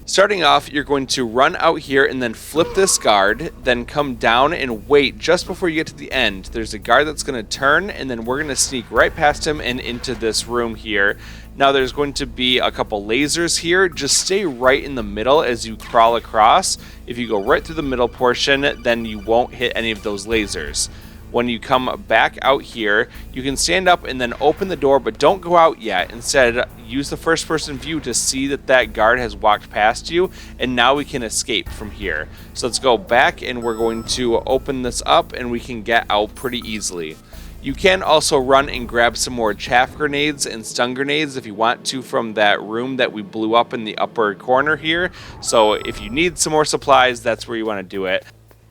Starting off, you're going to run out here and then flip this guard, then come down and wait just before you get to the end. There's a guard that's going to turn, and then we're going to sneak right past him and into this room here. Now there's going to be a couple lasers here. Just stay right in the middle as you crawl across. If you go right through the middle portion, then you won't hit any of those lasers. When you come back out here, you can stand up and then open the door, but don't go out yet. Instead, use the first person view to see that that guard has walked past you, and now we can escape from here. So let's go back, and we're going to open this up, and we can get out pretty easily. You can also run and grab some more chaff grenades and stun grenades if you want to from that room that we blew up in the upper corner here. So if you need some more supplies, that's where you want to do it.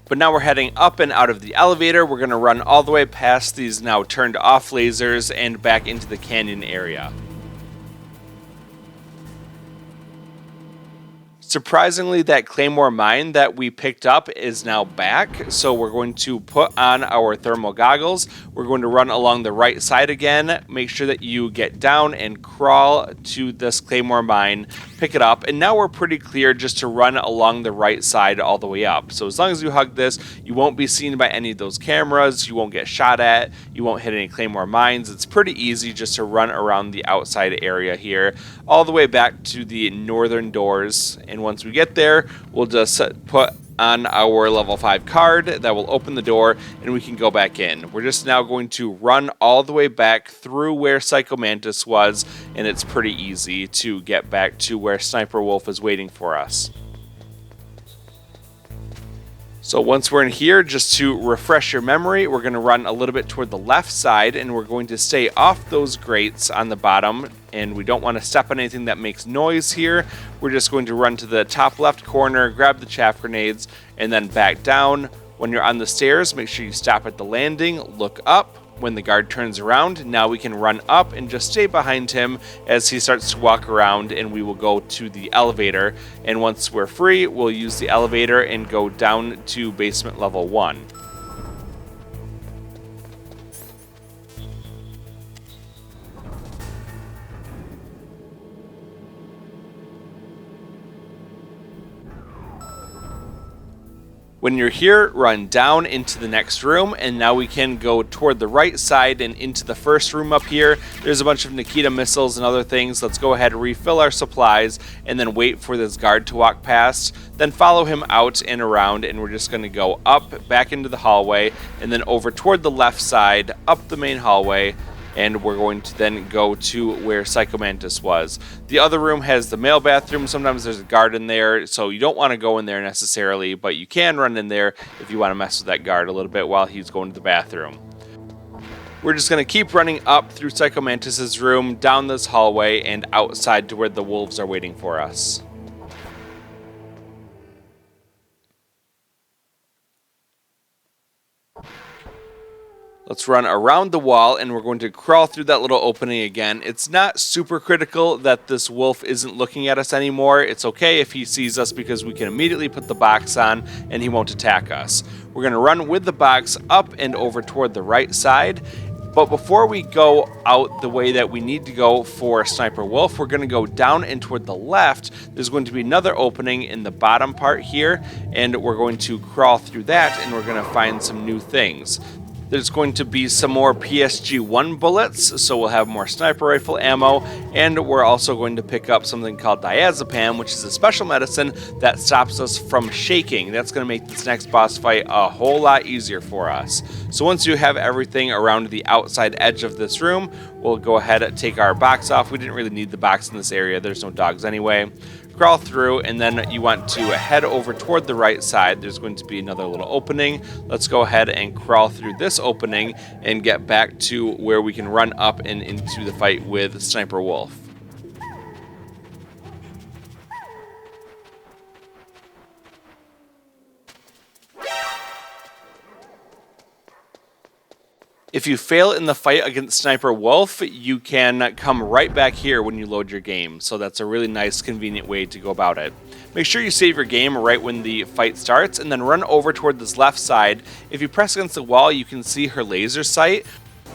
But now we're heading up and out of the elevator. We're going to run all the way past these now turned off lasers and back into the canyon area. Surprisingly, that claymore mine that we picked up is now back, so we're going to put on our thermal goggles. We're going to run along the right side again. Make sure that you get down and crawl to this claymore mine, pick it up, and now we're pretty clear just to run along the right side all the way up. So as long as you hug this, you won't be seen by any of those cameras, you won't get shot at, you won't hit any claymore mines. It's pretty easy just to run around the outside area here, all the way back to the northern doors. And once we get there, we'll just put on our level 5 card that will open the door, and we can go back in. We're just now going to run all the way back through where Psycho Mantis was, and it's pretty easy to get back to where Sniper Wolf is waiting for us. So once we're in here, just to refresh your memory, we're going to run a little bit toward the left side, and we're going to stay off those grates on the bottom, and we don't want to step on anything that makes noise here. We're just going to run to the top left corner, grab the chaff grenades, and then back down. When you're on the stairs, make sure you stop at the landing, look up. When the guard turns around, now we can run up and just stay behind him as he starts to walk around, and we will go to the elevator. And once we're free, we'll use the elevator and go down to basement level 1. When you're here, run down into the next room, and now we can go toward the right side and into the first room up here. There's a bunch of Nikita missiles and other things. Let's go ahead and refill our supplies and then wait for this guard to walk past. Then follow him out and around, and we're just going to go up, back into the hallway, and then over toward the left side, up the main hallway, and we're going to then go to where Psycho Mantis was. The other room has the male bathroom. Sometimes there's a guard in there, so you don't want to go in there necessarily, but you can run in there if you want to mess with that guard a little bit while he's going to the bathroom. We're just going to keep running up through Psycho Mantis's room, down this hallway, and outside to where the wolves are waiting for us. Let's run around the wall, and we're going to crawl through that little opening again. It's not super critical that this wolf isn't looking at us anymore. It's okay if he sees us because we can immediately put the box on and he won't attack us. We're going to run with the box up and over toward the right side. But before we go out the way that we need to go for Sniper Wolf, we're going to go down and toward the left. There's going to be another opening in the bottom part here, and we're going to crawl through that, and we're going to find some new things. There's going to be some more PSG-1 bullets, so we'll have more sniper rifle ammo, and we're also going to pick up something called diazepam, which is a special medicine that stops us from shaking. That's going to make this next boss fight a whole lot easier for us. So once you have everything around the outside edge of this room, we'll go ahead and take our box off. We didn't really need the box in this area. There's no dogs anyway. Crawl through, and then you want to head over toward the right side. There's going to be another little opening. Let's go ahead and crawl through this opening and get back to where we can run up and into the fight with Sniper Wolf. If you fail in the fight against Sniper Wolf, you can come right back here when you load your game, so that's a really nice, convenient way to go about it. Make sure you save your game right when the fight starts, and then run over toward this left side. If you press against the wall, you can see her laser sight.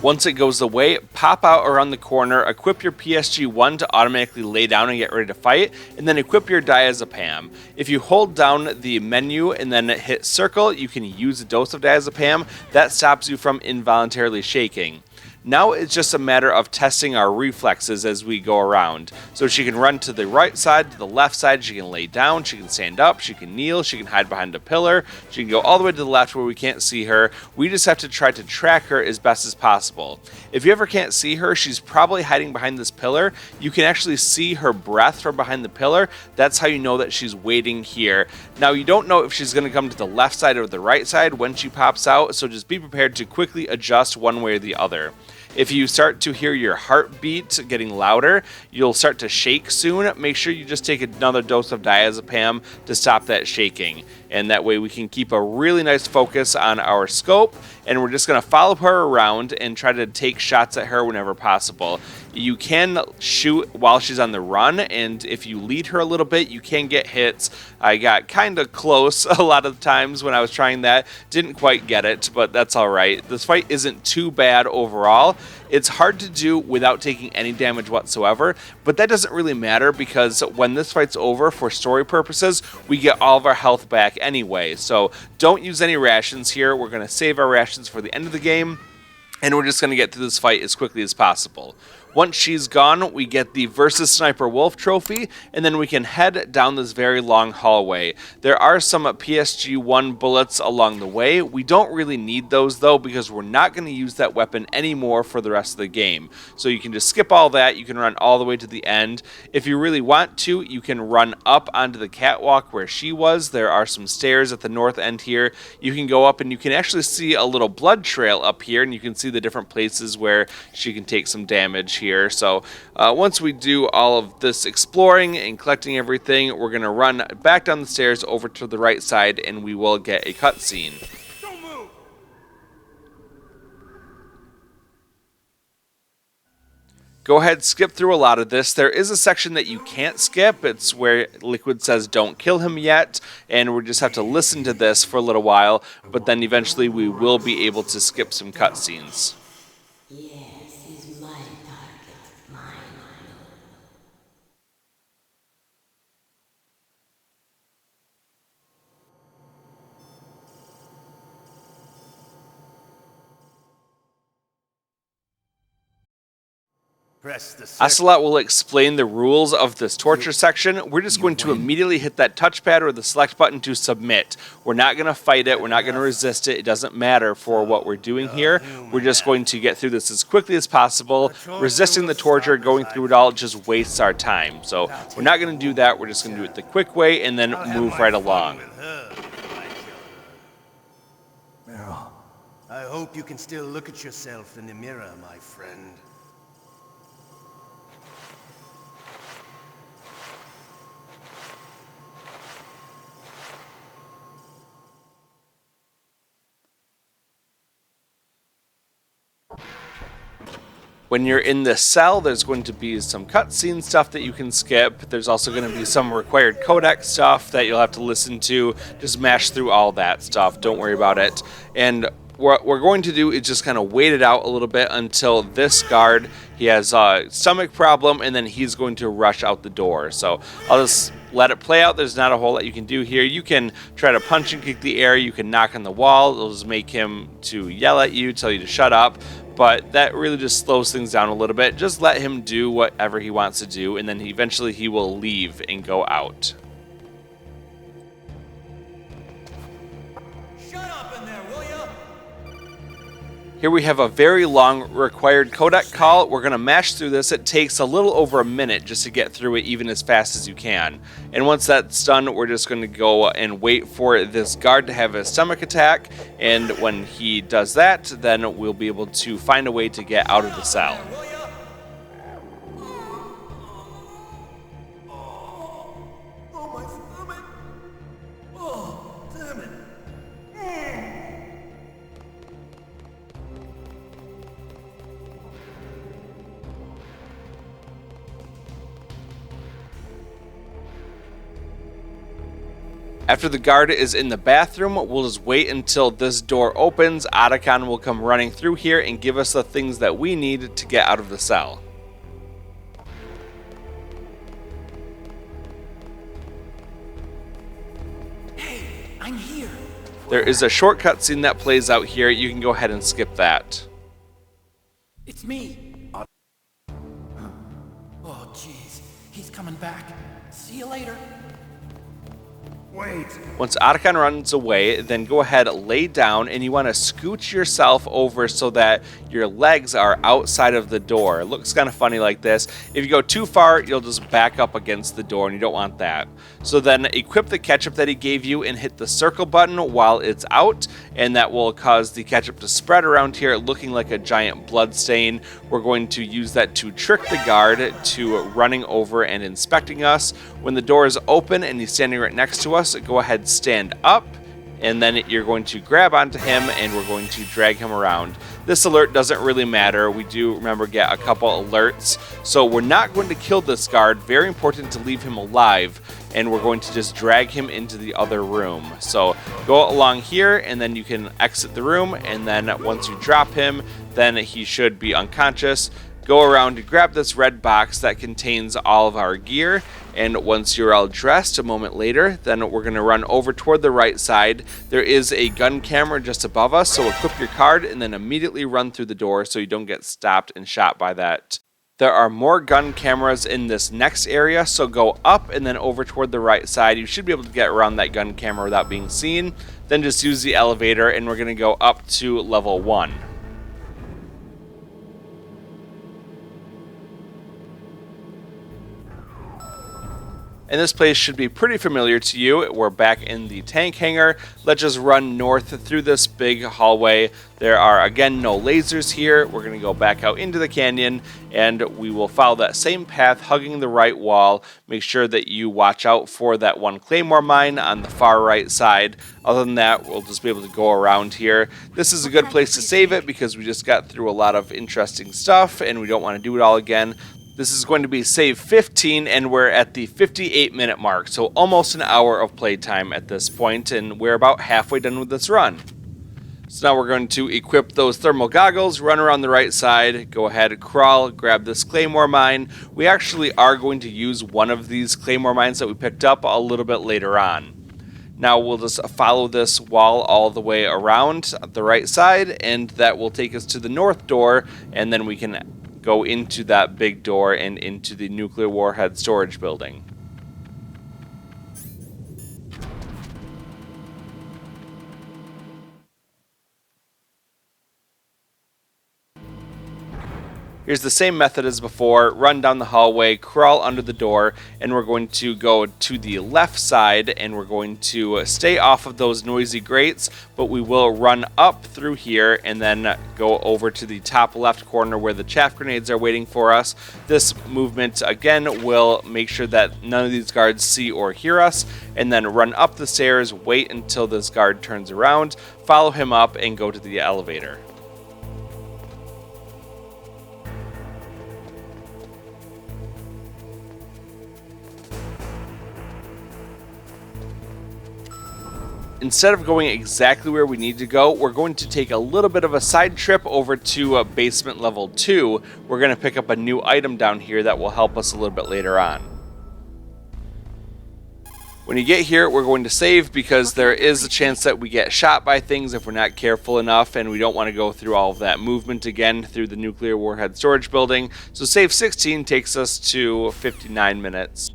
Once it goes away, pop out around the corner, equip your PSG-1 to automatically lay down and get ready to fight, and then equip your diazepam. If you hold down the menu and then hit circle, you can use a dose of diazepam. That stops you from involuntarily shaking. Now it's just a matter of testing our reflexes as we go around. So she can run to the right side, to the left side, she can lay down, she can stand up, she can kneel, she can hide behind a pillar, she can go all the way to the left where we can't see her. We just have to try to track her as best as possible. If you ever can't see her, she's probably hiding behind this pillar. You can actually see her breath from behind the pillar. That's how you know that she's waiting here. Now you don't know if she's going to come to the left side or the right side when she pops out, so just be prepared to quickly adjust one way or the other. If you start to hear your heartbeat getting louder, you'll start to shake soon. Make sure you just take another dose of diazepam to stop that shaking. And that way we can keep a really nice focus on our scope, and we're just going to follow her around and try to take shots at her whenever possible. You can shoot while she's on the run, and if you lead her a little bit, you can get hits. I got kind of close a lot of times when I was trying that. Didn't quite get it, but that's alright. This fight isn't too bad overall. It's hard to do without taking any damage whatsoever, but that doesn't really matter because when this fight's over, for story purposes, we get all of our health back anyway. So don't use any rations here. We're going to save our rations for the end of the game, and we're just going to get through this fight as quickly as possible. Once she's gone, we get the Versus Sniper Wolf trophy, and then we can head down this very long hallway. There are some PSG-1 bullets along the way. We don't really need those though, because we're not going to use that weapon anymore for the rest of the game. So you can just skip all that. You can run all the way to the end. If you really want to, you can run up onto the catwalk where she was. There are some stairs at the north end here. You can go up and you can actually see a little blood trail up here, and you can see the different places where she can take some damage here. So once we do all of this exploring and collecting everything, we're going to run back down the stairs over to the right side, and we will get a cutscene. Go ahead, skip through a lot of this. There is a section that you can't skip. It's where Liquid says don't kill him yet, and we just have to listen to this for a little while, but then eventually we will be able to skip some cutscenes. Ocelot will explain the rules of this torture section. We're just going to immediately hit that touchpad or the select button to submit. We're not going to fight it. We're not going to resist it. It doesn't matter for what we're doing here. We're just going to get through this as quickly as possible. Resisting the torture, going through it all, just wastes our time. So we're not going to do that. We're just going to do it the quick way and then move right along. I hope you can still look at yourself in the mirror, my friend. When you're in this cell, there's going to be some cutscene stuff that you can skip. There's also going to be some required codec stuff that you'll have to listen to. Just mash through all that stuff. Don't worry about it. And what we're going to do is just kind of wait it out a little bit until this guard, he has a stomach problem, and then he's going to rush out the door. So I'll just let it play out. There's not a whole lot you can do here. You can try to punch and kick the air. You can knock on the wall. It'll just make him to yell at you, tell you to shut up. But that really just slows things down a little bit. Just let him do whatever he wants to do, and then eventually he will leave and go out. Shut up in there, will ya? Here we have a very long required codec call. We're going to mash through this. It takes a little over a minute just to get through it even as fast as you can. And once that's done, we're just going to go and wait for this guard to have a stomach attack. And when he does that, then we'll be able to find a way to get out of the cell. Will ya? Oh, my stomach. Oh, damn it. After the guard is in the bathroom, we'll just wait until this door opens. Otacon will come running through here and give us the things that we need to get out of the cell. Hey, I'm here. There is a shortcut scene that plays out here. You can go ahead and skip that. It's me. Oh, jeez. He's coming back. See you later. Wait. Once Otacon runs away, then go ahead, lay down, and you want to scooch yourself over so that your legs are outside of the door. It looks kind of funny like this. If you go too far, you'll just back up against the door, and you don't want that. So then equip the ketchup that he gave you and hit the circle button while it's out, and that will cause the ketchup to spread around here looking like a giant blood stain. We're going to use that to trick the guard to running over and inspecting us. When the door is open and he's standing right next to us, go ahead, stand up, and then you're going to grab onto him and we're going to drag him around. This alert doesn't really matter. We do, remember, get a couple alerts. So we're not going to kill this guard. Very important to leave him alive, and we're going to just drag him into the other room. So go along here, and then you can exit the room, and then once you drop him, then he should be unconscious. Go around to grab this red box that contains all of our gear, and once you're all dressed a moment later, then we're going to run over toward the right side. There is a gun camera just above us, so equip your card and then immediately run through the door so you don't get stopped and shot by that. There are more gun cameras in this next area, so go up and then over toward the right side. You should be able to get around that gun camera without being seen. Then just use the elevator, and we're going to go up to level 1. And this place should be pretty familiar to you. We're back in the tank hangar. Let's just run north through this big hallway. There are, again, no lasers here. We're going to go back out into the canyon, and we will follow that same path, hugging the right wall. Make sure that you watch out for that one claymore mine on the far right side. Other than that, we'll just be able to go around here. This is a good place to save it because we just got through a lot of interesting stuff, and we don't want to do it all again. This is going to be save 15, and we're at the 58-minute mark, so almost an hour of playtime at this point, and we're about halfway done with this run. So now we're going to equip those thermal goggles, run around the right side, go ahead, crawl, grab this claymore mine. We actually are going to use one of these claymore mines that we picked up a little bit later on. Now we'll just follow this wall all the way around the right side, and that will take us to the north door, and then we can go into that big door and into the nuclear warhead storage building. Here's the same method as before. Run down the hallway, crawl under the door, and we're going to go to the left side, and we're going to stay off of those noisy grates, but we will run up through here and then go over to the top left corner where the chaff grenades are waiting for us. This movement, again, will make sure that none of these guards see or hear us, and then run up the stairs, wait until this guard turns around, follow him up, and go to the elevator. Instead of going exactly where we need to go, we're going to take a little bit of a side trip over to basement level 2. We're going to pick up a new item down here that will help us a little bit later on. When you get here, we're going to save because there is a chance that we get shot by things if we're not careful enough, and we don't want to go through all of that movement again through the nuclear warhead storage building. So save 16 takes us to 59 minutes.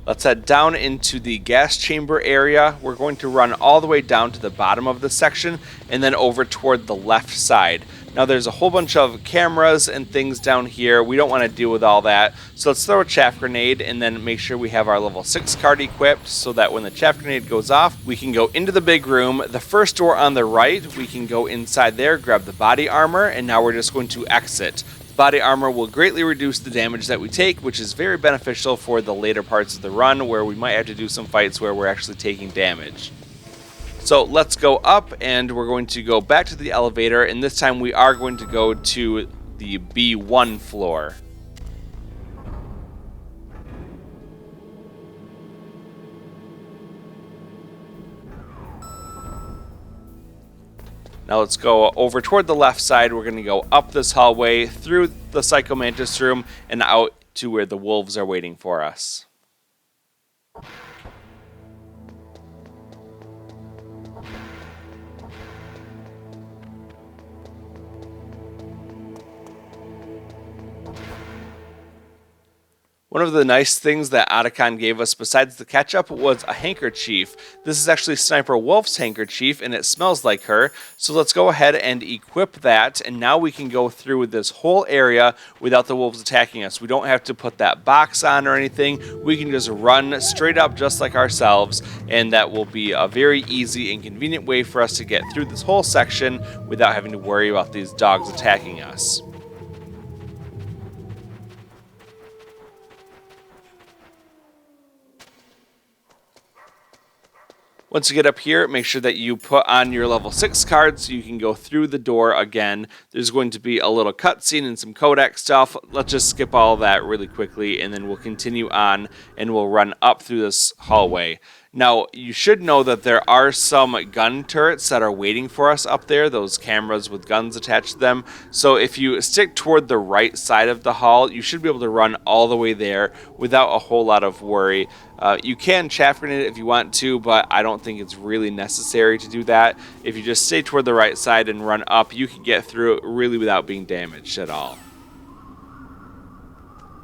Let's head down into the gas chamber area. We're going to run all the way down to the bottom of the section and then over toward the left side. Now there's a whole bunch of cameras and things down here. We don't want to deal with all that. So let's throw a chaff grenade and then make sure we have our level 6 card equipped so that when the chaff grenade goes off, we can go into the big room. The first door on the right, we can go inside there, grab the body armor, and now we're just going to exit. Body armor will greatly reduce the damage that we take, which is very beneficial for the later parts of the run where we might have to do some fights where we're actually taking damage. So let's go up, and we're going to go back to the elevator, and this time we are going to go to the B1 floor. Now let's go over toward the left side. We're going to go up this hallway, through the Psycho Mantis room, and out to where the wolves are waiting for us. One of the nice things that Otacon gave us besides the ketchup was a handkerchief. This is actually Sniper Wolf's handkerchief, and it smells like her. So let's go ahead and equip that, and now we can go through this whole area without the wolves attacking us. We don't have to put that box on or anything. We can just run straight up just like ourselves, and that will be a very easy and convenient way for us to get through this whole section without having to worry about these dogs attacking us. Once you get up here, make sure that you put on your level 6 card so you can go through the door again. There's going to be a little cutscene and some codec stuff. Let's just skip all that really quickly, and then we'll continue on, and we'll run up through this hallway. Now, you should know that there are some gun turrets that are waiting for us up there, those cameras with guns attached to them. So if you stick toward the right side of the hall, you should be able to run all the way there without a whole lot of worry. You can chaff grenade it if you want to, but I don't think it's really necessary to do that. If you just stay toward the right side and run up, you can get through it really without being damaged at all.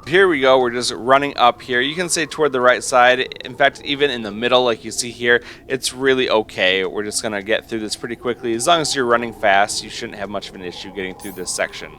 Here we go, we're just running up here. You can stay toward the right side. In fact, even in the middle, like you see here, it's really okay. We're just going to get through this pretty quickly. As long as you're running fast, you shouldn't have much of an issue getting through this section.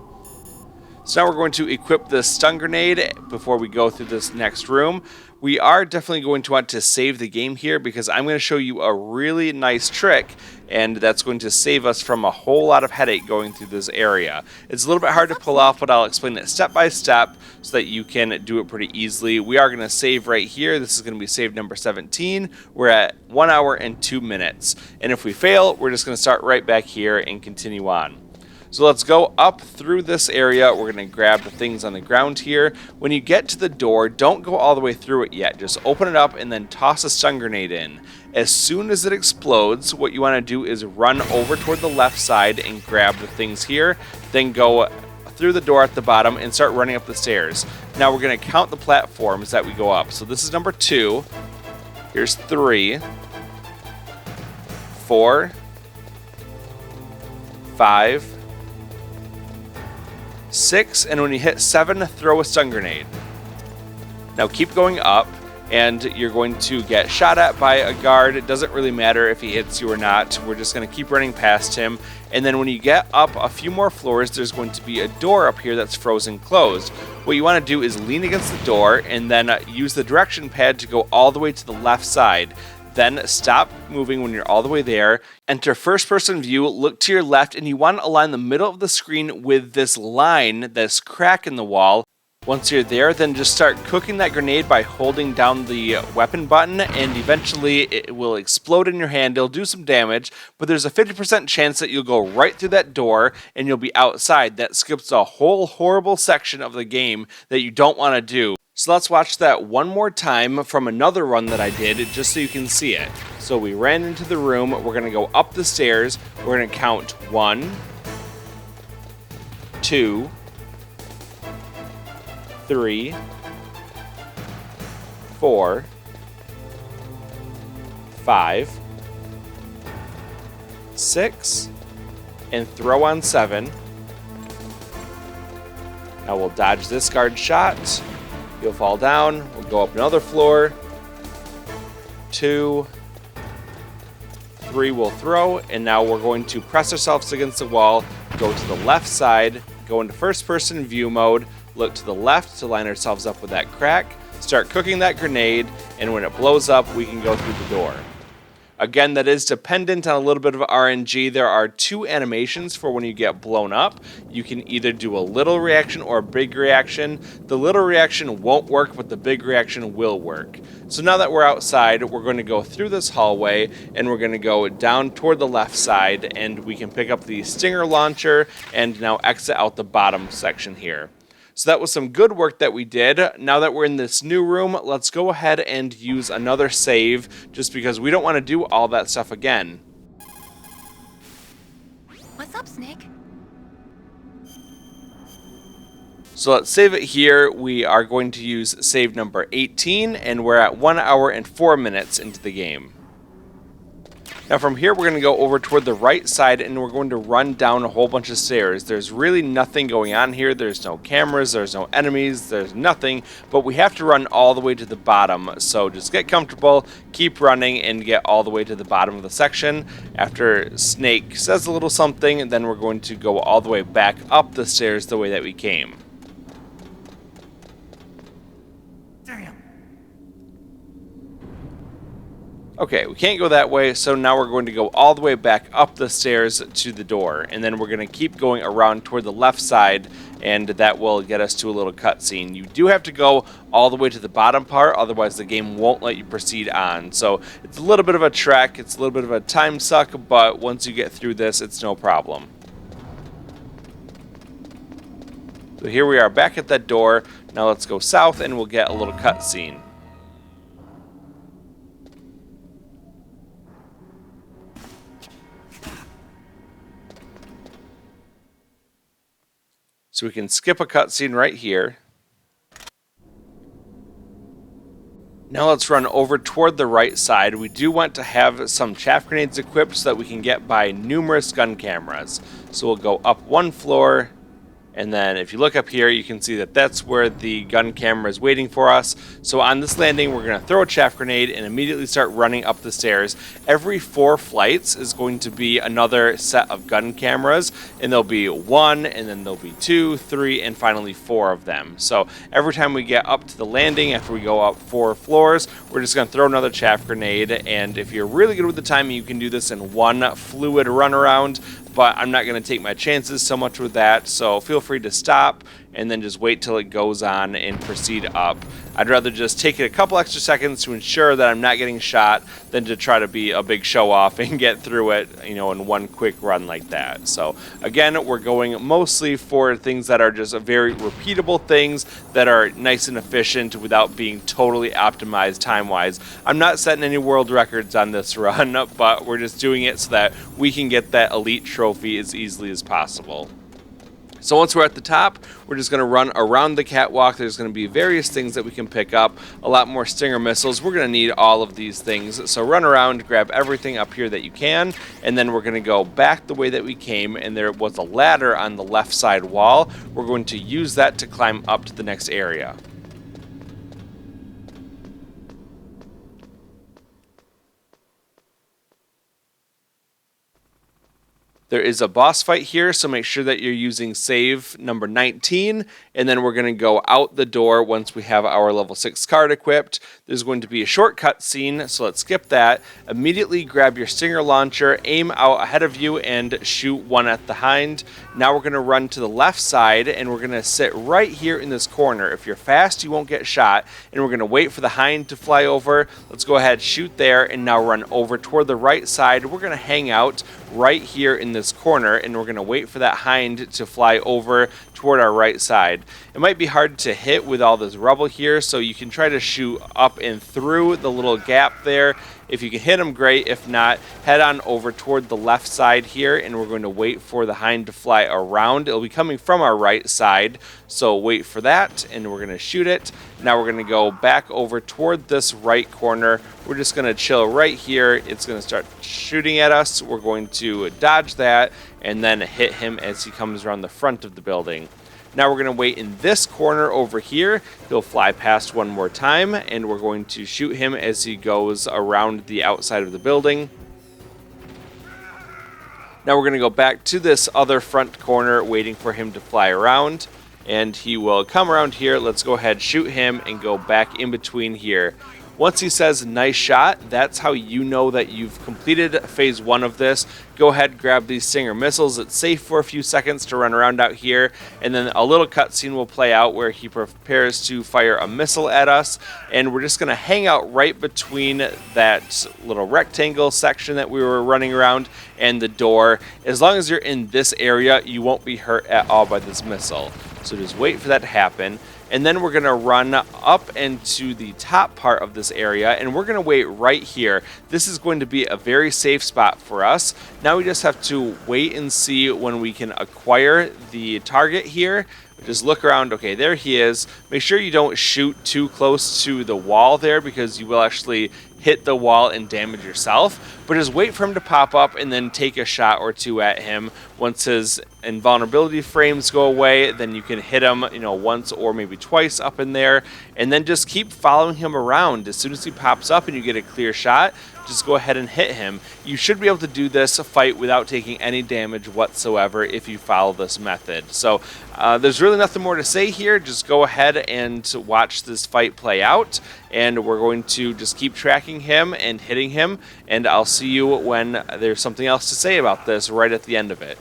So now we're going to equip this stun grenade before we go through this next room. We are definitely going to want to save the game here because I'm going to show you a really nice trick, and that's going to save us from a whole lot of headache going through this area. It's a little bit hard to pull off, but I'll explain it step by step so that you can do it pretty easily. We are going to save right here. This is going to be save number 17. We're at 1 hour and 2 minutes. And if we fail, we're just going to start right back here and continue on. So let's go up through this area. We're going to grab the things on the ground here. When you get to the door, don't go all the way through it yet. Just open it up and then toss a stun grenade in. As soon as it explodes, what you want to do is run over toward the left side and grab the things here. Then go through the door at the bottom and start running up the stairs. Now we're going to count the platforms that we go up. So this is number 2. Here's 3, 4, 5, 6, and when you hit 7, throw a stun grenade. Now keep going up, and you're going to get shot at by a guard. It doesn't really matter if he hits you or not. We're just going to keep running past him. And then when you get up a few more floors, there's going to be a door up here that's frozen closed. What you want to do is lean against the door and then use the direction pad to go all the way to the left side. Then stop moving when you're all the way there. Enter first person view, look to your left, and you want to align the middle of the screen with this line, this crack in the wall. Once you're there, then just start cooking that grenade by holding down the weapon button, and eventually it will explode in your hand. It'll do some damage, but there's a 50% chance that you'll go right through that door and you'll be outside. That skips a whole horrible section of the game that you don't want to do. So let's watch that one more time from another run that I did, just so you can see it. So we ran into the room, we're going to go up the stairs, we're going to count 1, 2, 3, 4, 5, 6, and throw on 7. Now we'll dodge this guard shot. You'll fall down. We'll go up another floor. 2, 3 will throw, and now we're going to press ourselves against the wall, go to the left side, go into first person view mode, look to the left to line ourselves up with that crack, start cooking that grenade, and when it blows up, we can go through the door. Again, that is dependent on a little bit of RNG. There are 2 animations for when you get blown up. You can either do a little reaction or a big reaction. The little reaction won't work, but the big reaction will work. So now that we're outside, we're going to go through this hallway, and we're going to go down toward the left side, and we can pick up the Stinger launcher and now exit out the bottom section here. So that was some good work that we did. Now that we're in this new room, let's go ahead and use another save, just because we don't want to do all that stuff again. What's up, Snake? So let's save it here. We are going to use save number 18, and we're at 1 hour and 4 minutes into the game. Now from here, we're going to go over toward the right side, and we're going to run down a whole bunch of stairs. There's really nothing going on here. There's no cameras, there's no enemies, there's nothing, but we have to run all the way to the bottom. So just get comfortable, keep running, and get all the way to the bottom of the section. After Snake says a little something, then we're going to go all the way back up the stairs the way that we came. Okay, we can't go that way, so now we're going to go all the way back up the stairs to the door, and then we're going to keep going around toward the left side, and that will get us to a little cutscene. You do have to go all the way to the bottom part, otherwise the game won't let you proceed on. So it's a little bit of a trek, it's a little bit of a time suck, but once you get through this, it's no problem. So here we are back at that door. Now let's go south, and we'll get a little cutscene. So we can skip a cutscene right here. Now let's run over toward the right side. We do want to have some chaff grenades equipped so that we can get by numerous gun cameras. So we'll go up 1 floor, and then if you look up here, you can see that that's where the gun camera is waiting for us. So on this landing, we're going to throw a chaff grenade and immediately start running up the stairs. Every 4 flights is going to be another set of gun cameras, and there'll be 1, and then there'll be 2, 3, and finally 4 of them. So every time we get up to the landing, after we go up 4 floors, we're just going to throw another chaff grenade, and if you're really good with the timing, you can do this in 1 fluid run around, but I'm not going to take my chances so much with that, so feel free to stop and then just wait till it goes on and proceed up. I'd rather just take it a couple extra seconds to ensure that I'm not getting shot than to try to be a big show off and get through it, you know, in 1 quick run like that. So again, we're going mostly for things that are just very repeatable things that are nice and efficient without being totally optimized time-wise. I'm not setting any world records on this run, but we're just doing it so that we can get that elite trophy as easily as possible. So once we're at the top, we're just going to run around the catwalk. There's going to be various things that we can pick up, a lot more Stinger missiles. We're going to need all of these things. So run around, grab everything up here that you can, and then we're going to go back the way that we came, and there was a ladder on the left side wall. We're going to use that to climb up to the next area. There is a boss fight here, so make sure that you're using save number 19, and then we're going to go out the door once we have our level 6 card equipped. There's going to be a shortcut scene, so let's skip that. Immediately grab your Stinger launcher, aim out ahead of you, and shoot 1 at the Hind. Now we're going to run to the left side, and we're going to sit right here in this corner. If you're fast, you won't get shot, and we're going to wait for the Hind to fly over. Let's go ahead, shoot there, and now run over toward the right side. We're going to hang out right here in this this corner, and we're going to wait for that hind to fly over toward our right side. It might be hard to hit with all this rubble here, so you can try to shoot up and through the little gap there. If you can hit him, great. If not, head on over toward the left side here, and we're going to wait for the hind to fly around. It'll be coming from our right side, so wait for that, and we're going to shoot it. Now we're going to go back over toward this right corner. We're just going to chill right here. It's going to start shooting at us. We're going to dodge that and then hit him as he comes around the front of the building. Now we're going to wait in this corner over here. He'll fly past one more time, and we're going to shoot him as he goes around the outside of the building. Now we're going to go back to this other front corner, waiting for him to fly around, and he will come around here. Let's go ahead, shoot him, and go back in between here. Once he says nice shot, that's how you know that you've completed phase 1 of this. Go ahead, grab these Stinger missiles. It's safe for a few seconds to run around out here, and then a little cutscene will play out where he prepares to fire a missile at us, and we're just going to hang out right between that little rectangle section that we were running around and the door. As long as you're in this area, you won't be hurt at all by this missile. So just wait for that to happen. And then we're going to run up into the top part of this area, and we're going to wait right here. This is going to be a very safe spot for us. Now we just have to wait and see when we can acquire the target here. Just look around. Okay, there he is. Make sure you don't shoot too close to the wall there, because you will actually hit the wall and damage yourself. But just wait for him to pop up and then take a shot or two at him. Once his invulnerability frames go away, then you can hit him, once or maybe twice up in there, and then just keep following him around. As soon as he pops up and you get a clear shot, just go ahead and hit him. You should be able to do this fight without taking any damage whatsoever if you follow this method. So there's really nothing more to say here. Just go ahead and watch this fight play out, and we're going to just keep tracking him and hitting him, and I'll see you when there's something else to say about this right at the end of it.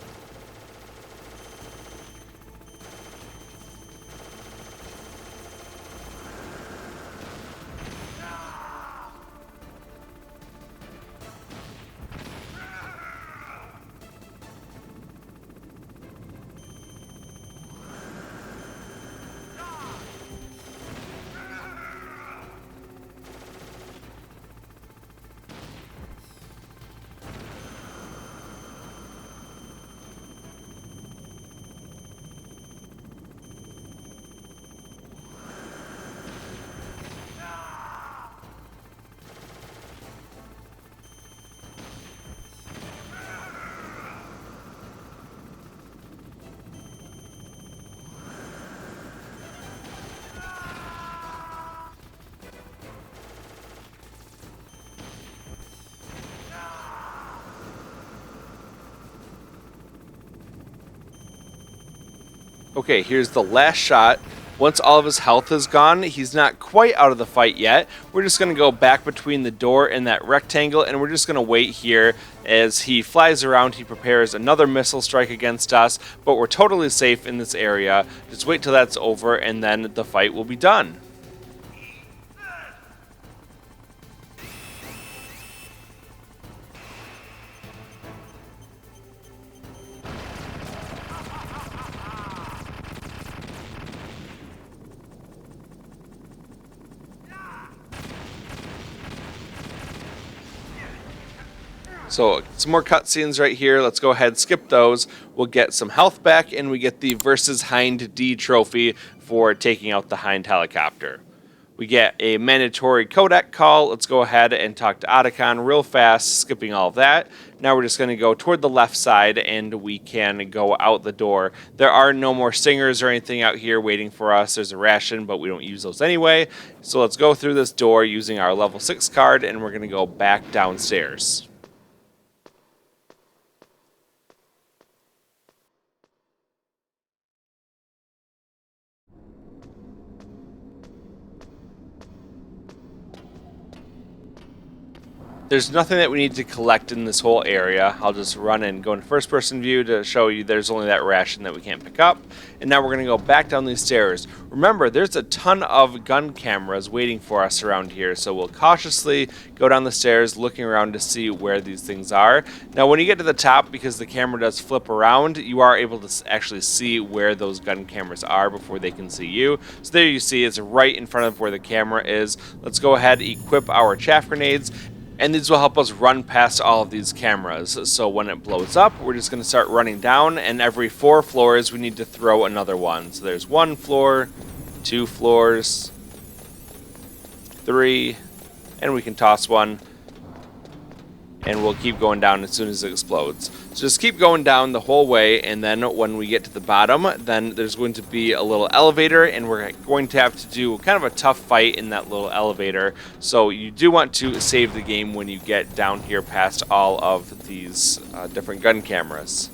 Okay, here's the last shot. Once all of his health is gone, he's not quite out of the fight yet. We're just going to go back between the door and that rectangle, and we're just going to wait here. As he flies around, he prepares another missile strike against us, but we're totally safe in this area. Just wait till that's over, and then the fight will be done. So some more cutscenes right here. Let's go ahead and skip those. We'll get some health back, and we get the versus Hind D trophy for taking out the Hind helicopter. We get a mandatory codec call. Let's go ahead and talk to Otacon real fast, skipping all of that. Now we're just going to go toward the left side, and we can go out the door. There are no more stingers or anything out here waiting for us. There's a ration, but we don't use those anyway. So let's go through this door using our level 6 card, and we're going to go back downstairs. There's nothing that we need to collect in this whole area. I'll just run and go into first person view to show you there's only that ration that we can't pick up. And now we're going to go back down these stairs. Remember, there's a ton of gun cameras waiting for us around here, so we'll cautiously go down the stairs looking around to see where these things are. Now when you get to the top, because the camera does flip around, you are able to actually see where those gun cameras are before they can see you. So there you see it's right in front of where the camera is. Let's go ahead, equip our chaff grenades. And these will help us run past all of these cameras. So when it blows up, we're just going to start running down, and every 4 floors we need to throw another one. So there's 1 floor, 2 floors, 3, and we can toss one. And we'll keep going down as soon as it explodes. So just keep going down the whole way, and then when we get to the bottom, then there's going to be a little elevator, and we're going to have to do kind of a tough fight in that little elevator. So you do want to save the game when you get down here past all of these different gun cameras.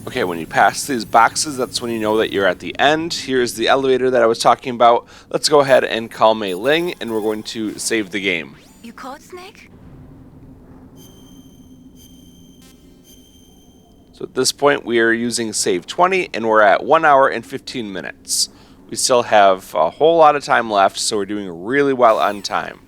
Okay, when you pass these boxes, that's when you know that you're at the end. Here's the elevator that I was talking about. Let's go ahead and call Mei Ling, and we're going to save the game. You caught Snake? So at this point, we are using save 20, and we're at 1 hour and 15 minutes. We still have a whole lot of time left, so we're doing really well on time.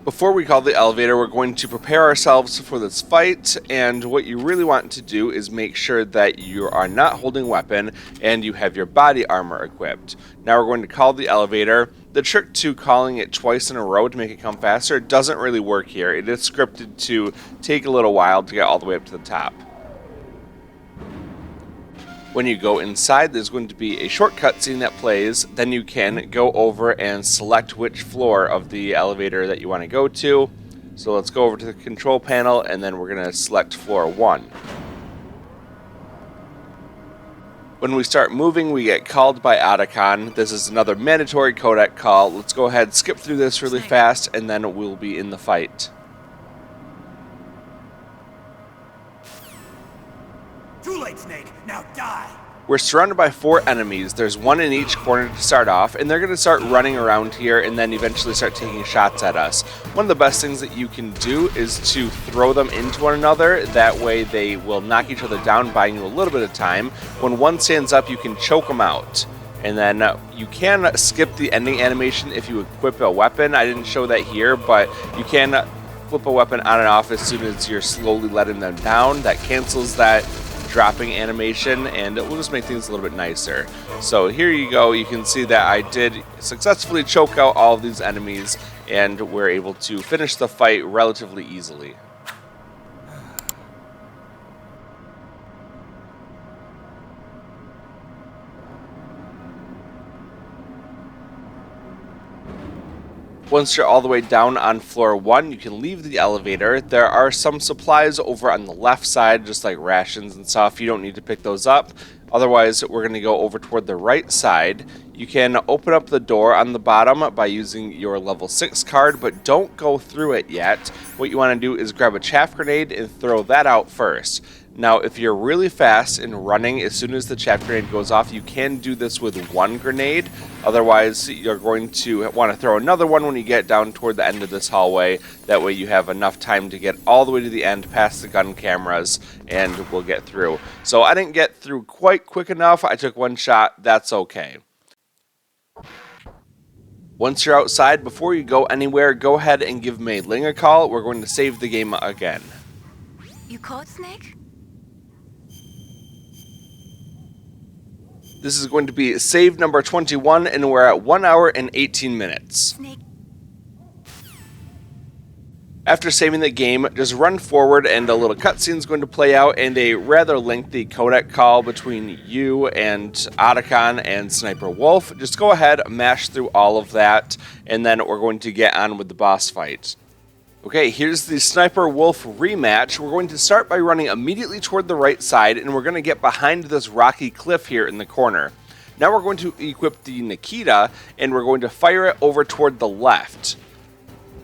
Before we call the elevator, we're going to prepare ourselves for this fight, and what you really want to do is make sure that you are not holding a weapon and you have your body armor equipped. Now we're going to call the elevator. The trick to calling it twice in a row to make it come faster doesn't really work here. It is scripted to take a little while to get all the way up to the top. When you go inside, there's going to be a short cutscene that plays. Then you can go over and select which floor of the elevator that you want to go to. So let's go over to the control panel, and then we're going to select floor 1. When we start moving, we get called by Otacon. This is another mandatory codec call. Let's go ahead, skip through this really fast, and then we'll be in the fight. Too late, Snake. Now die. We're surrounded by 4 enemies. There's 1 in each corner to start off, and they're going to start running around here and then eventually start taking shots at us. One of the best things that you can do is to throw them into one another. That way they will knock each other down, buying you a little bit of time. When one stands up, you can choke them out. And then you can skip the ending animation if you equip a weapon. I didn't show that here, but you can flip a weapon on and off as soon as you're slowly letting them down. That cancels that dropping animation, and it will just make things a little bit nicer. So here you go, you can see that I did successfully choke out all of these enemies, and we're able to finish the fight relatively easily. Once you're all the way down on floor 1, you can leave the elevator. There are some supplies over on the left side, just like rations and stuff. You don't need to pick those up. Otherwise, we're going to go over toward the right side. You can open up the door on the bottom by using your level 6 card, but don't go through it yet. What you want to do is grab a chaff grenade and throw that out first. Now, if you're really fast in running, as soon as the chaff grenade goes off, you can do this with 1 grenade. Otherwise, you're going to want to throw another one when you get down toward the end of this hallway. That way you have enough time to get all the way to the end past the gun cameras, and we'll get through. So I didn't get through quite quick enough. I took 1 shot. That's okay. Once you're outside, before you go anywhere, go ahead and give Mei Ling a call. We're going to save the game again. You caught Snake? This is going to be save number 21, and we're at 1 hour and 18 minutes. Snake. After saving the game, just run forward and a little cutscene is going to play out, and a rather lengthy codec call between you and Otacon and Sniper Wolf. Just go ahead, mash through all of that, and then we're going to get on with the boss fight. Okay, here's the Sniper Wolf Rematch. We're going to start by running immediately toward the right side, and we're going to get behind this rocky cliff here in the corner. Now we're going to equip the Nikita, and we're going to fire it over toward the left.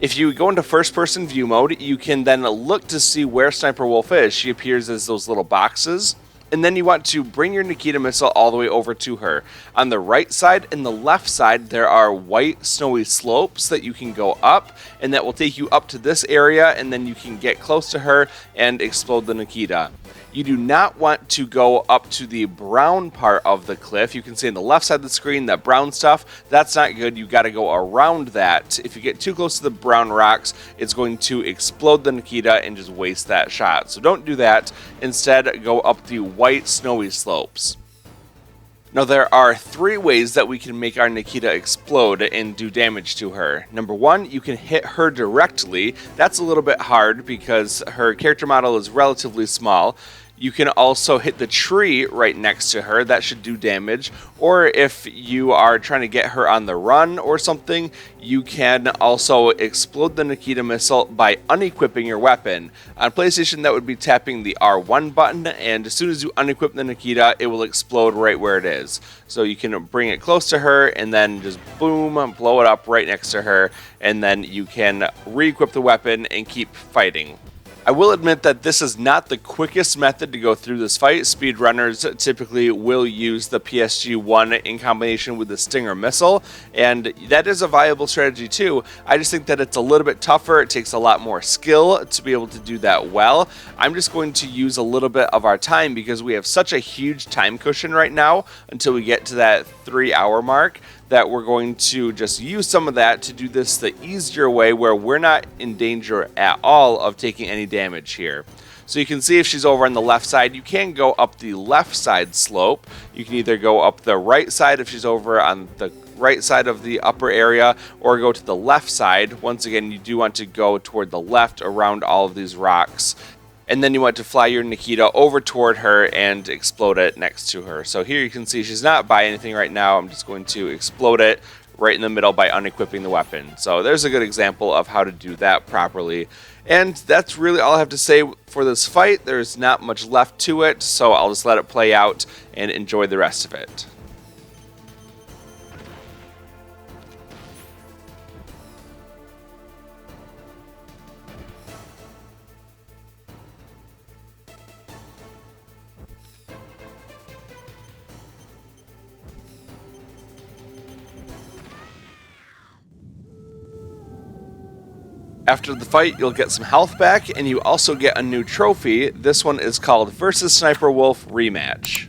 If you go into first-person view mode, you can then look to see where Sniper Wolf is. She appears as those little boxes. And then you want to bring your Nikita missile all the way over to her. On the right side and the left side, there are white snowy slopes that you can go up, and that will take you up to this area, and then you can get close to her and explode the Nikita. You do not want to go up to the brown part of the cliff. You can see on the left side of the screen, that brown stuff, that's not good. You got to go around that. If you get too close to the brown rocks, it's going to explode the Nikita and just waste that shot. So don't do that. Instead, go up the white snowy slopes. Now there are 3 ways that we can make our Nikita explode and do damage to her. Number 1, you can hit her directly. That's a little bit hard because her character model is relatively small. You can also hit the tree right next to her. That should do damage. Or if you are trying to get her on the run or something, you can also explode the Nikita missile by unequipping your weapon. On PlayStation, that would be tapping the R1 button, and as soon as you unequip the Nikita, it will explode right where it is. So you can bring it close to her and then just boom, blow it up right next to her, and then you can re-equip the weapon and keep fighting. I will admit that this is not the quickest method to go through this fight. Speedrunners typically will use the PSG-1 in combination with the Stinger missile, and that is a viable strategy too. I just think that it's a little bit tougher. It takes a lot more skill to be able to do that well. I'm just going to use a little bit of our time because we have such a huge time cushion right now until we get to that 3-hour mark, that we're going to just use some of that to do this the easier way, where we're not in danger at all of taking any damage here. So you can see if she's over on the left side, you can go up the left side slope. You can either go up the right side if she's over on the right side of the upper area, or go to the left side. Once again, you do want to go toward the left around all of these rocks. And then you want to fly your Nikita over toward her and explode it next to her. So here you can see she's not by anything right now. I'm just going to explode it right in the middle by unequipping the weapon. So there's a good example of how to do that properly. And that's really all I have to say for this fight. There's not much left to it, so I'll just let it play out and enjoy the rest of it. After the fight, you'll get some health back, and you also get a new trophy. This one is called Versus Sniper Wolf Rematch.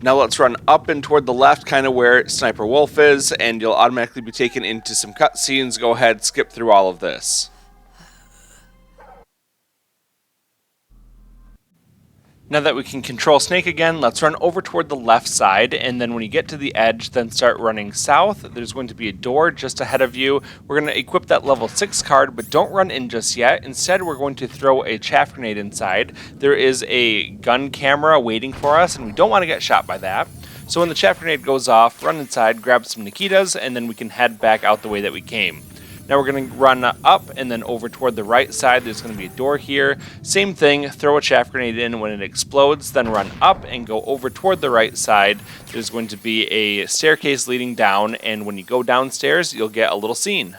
Now let's run up and toward the left, kind of where Sniper Wolf is, and you'll automatically be taken into some cutscenes. Go ahead, skip through all of this. Now that we can control Snake again, let's run over toward the left side, and then when you get to the edge, then start running south. There's going to be a door just ahead of you. We're going to equip that level 6 card, but don't run in just yet. Instead, we're going to throw a chaff grenade inside. There is a gun camera waiting for us, and we don't want to get shot by that. So when the chaff grenade goes off, run inside, grab some Nikitas, and then we can head back out the way that we came. Now we're going to run up and then over toward the right side. There's going to be a door here. Same thing, throw a chaff grenade in when it explodes, then run up and go over toward the right side. There's going to be a staircase leading down, and when you go downstairs, you'll get a little scene.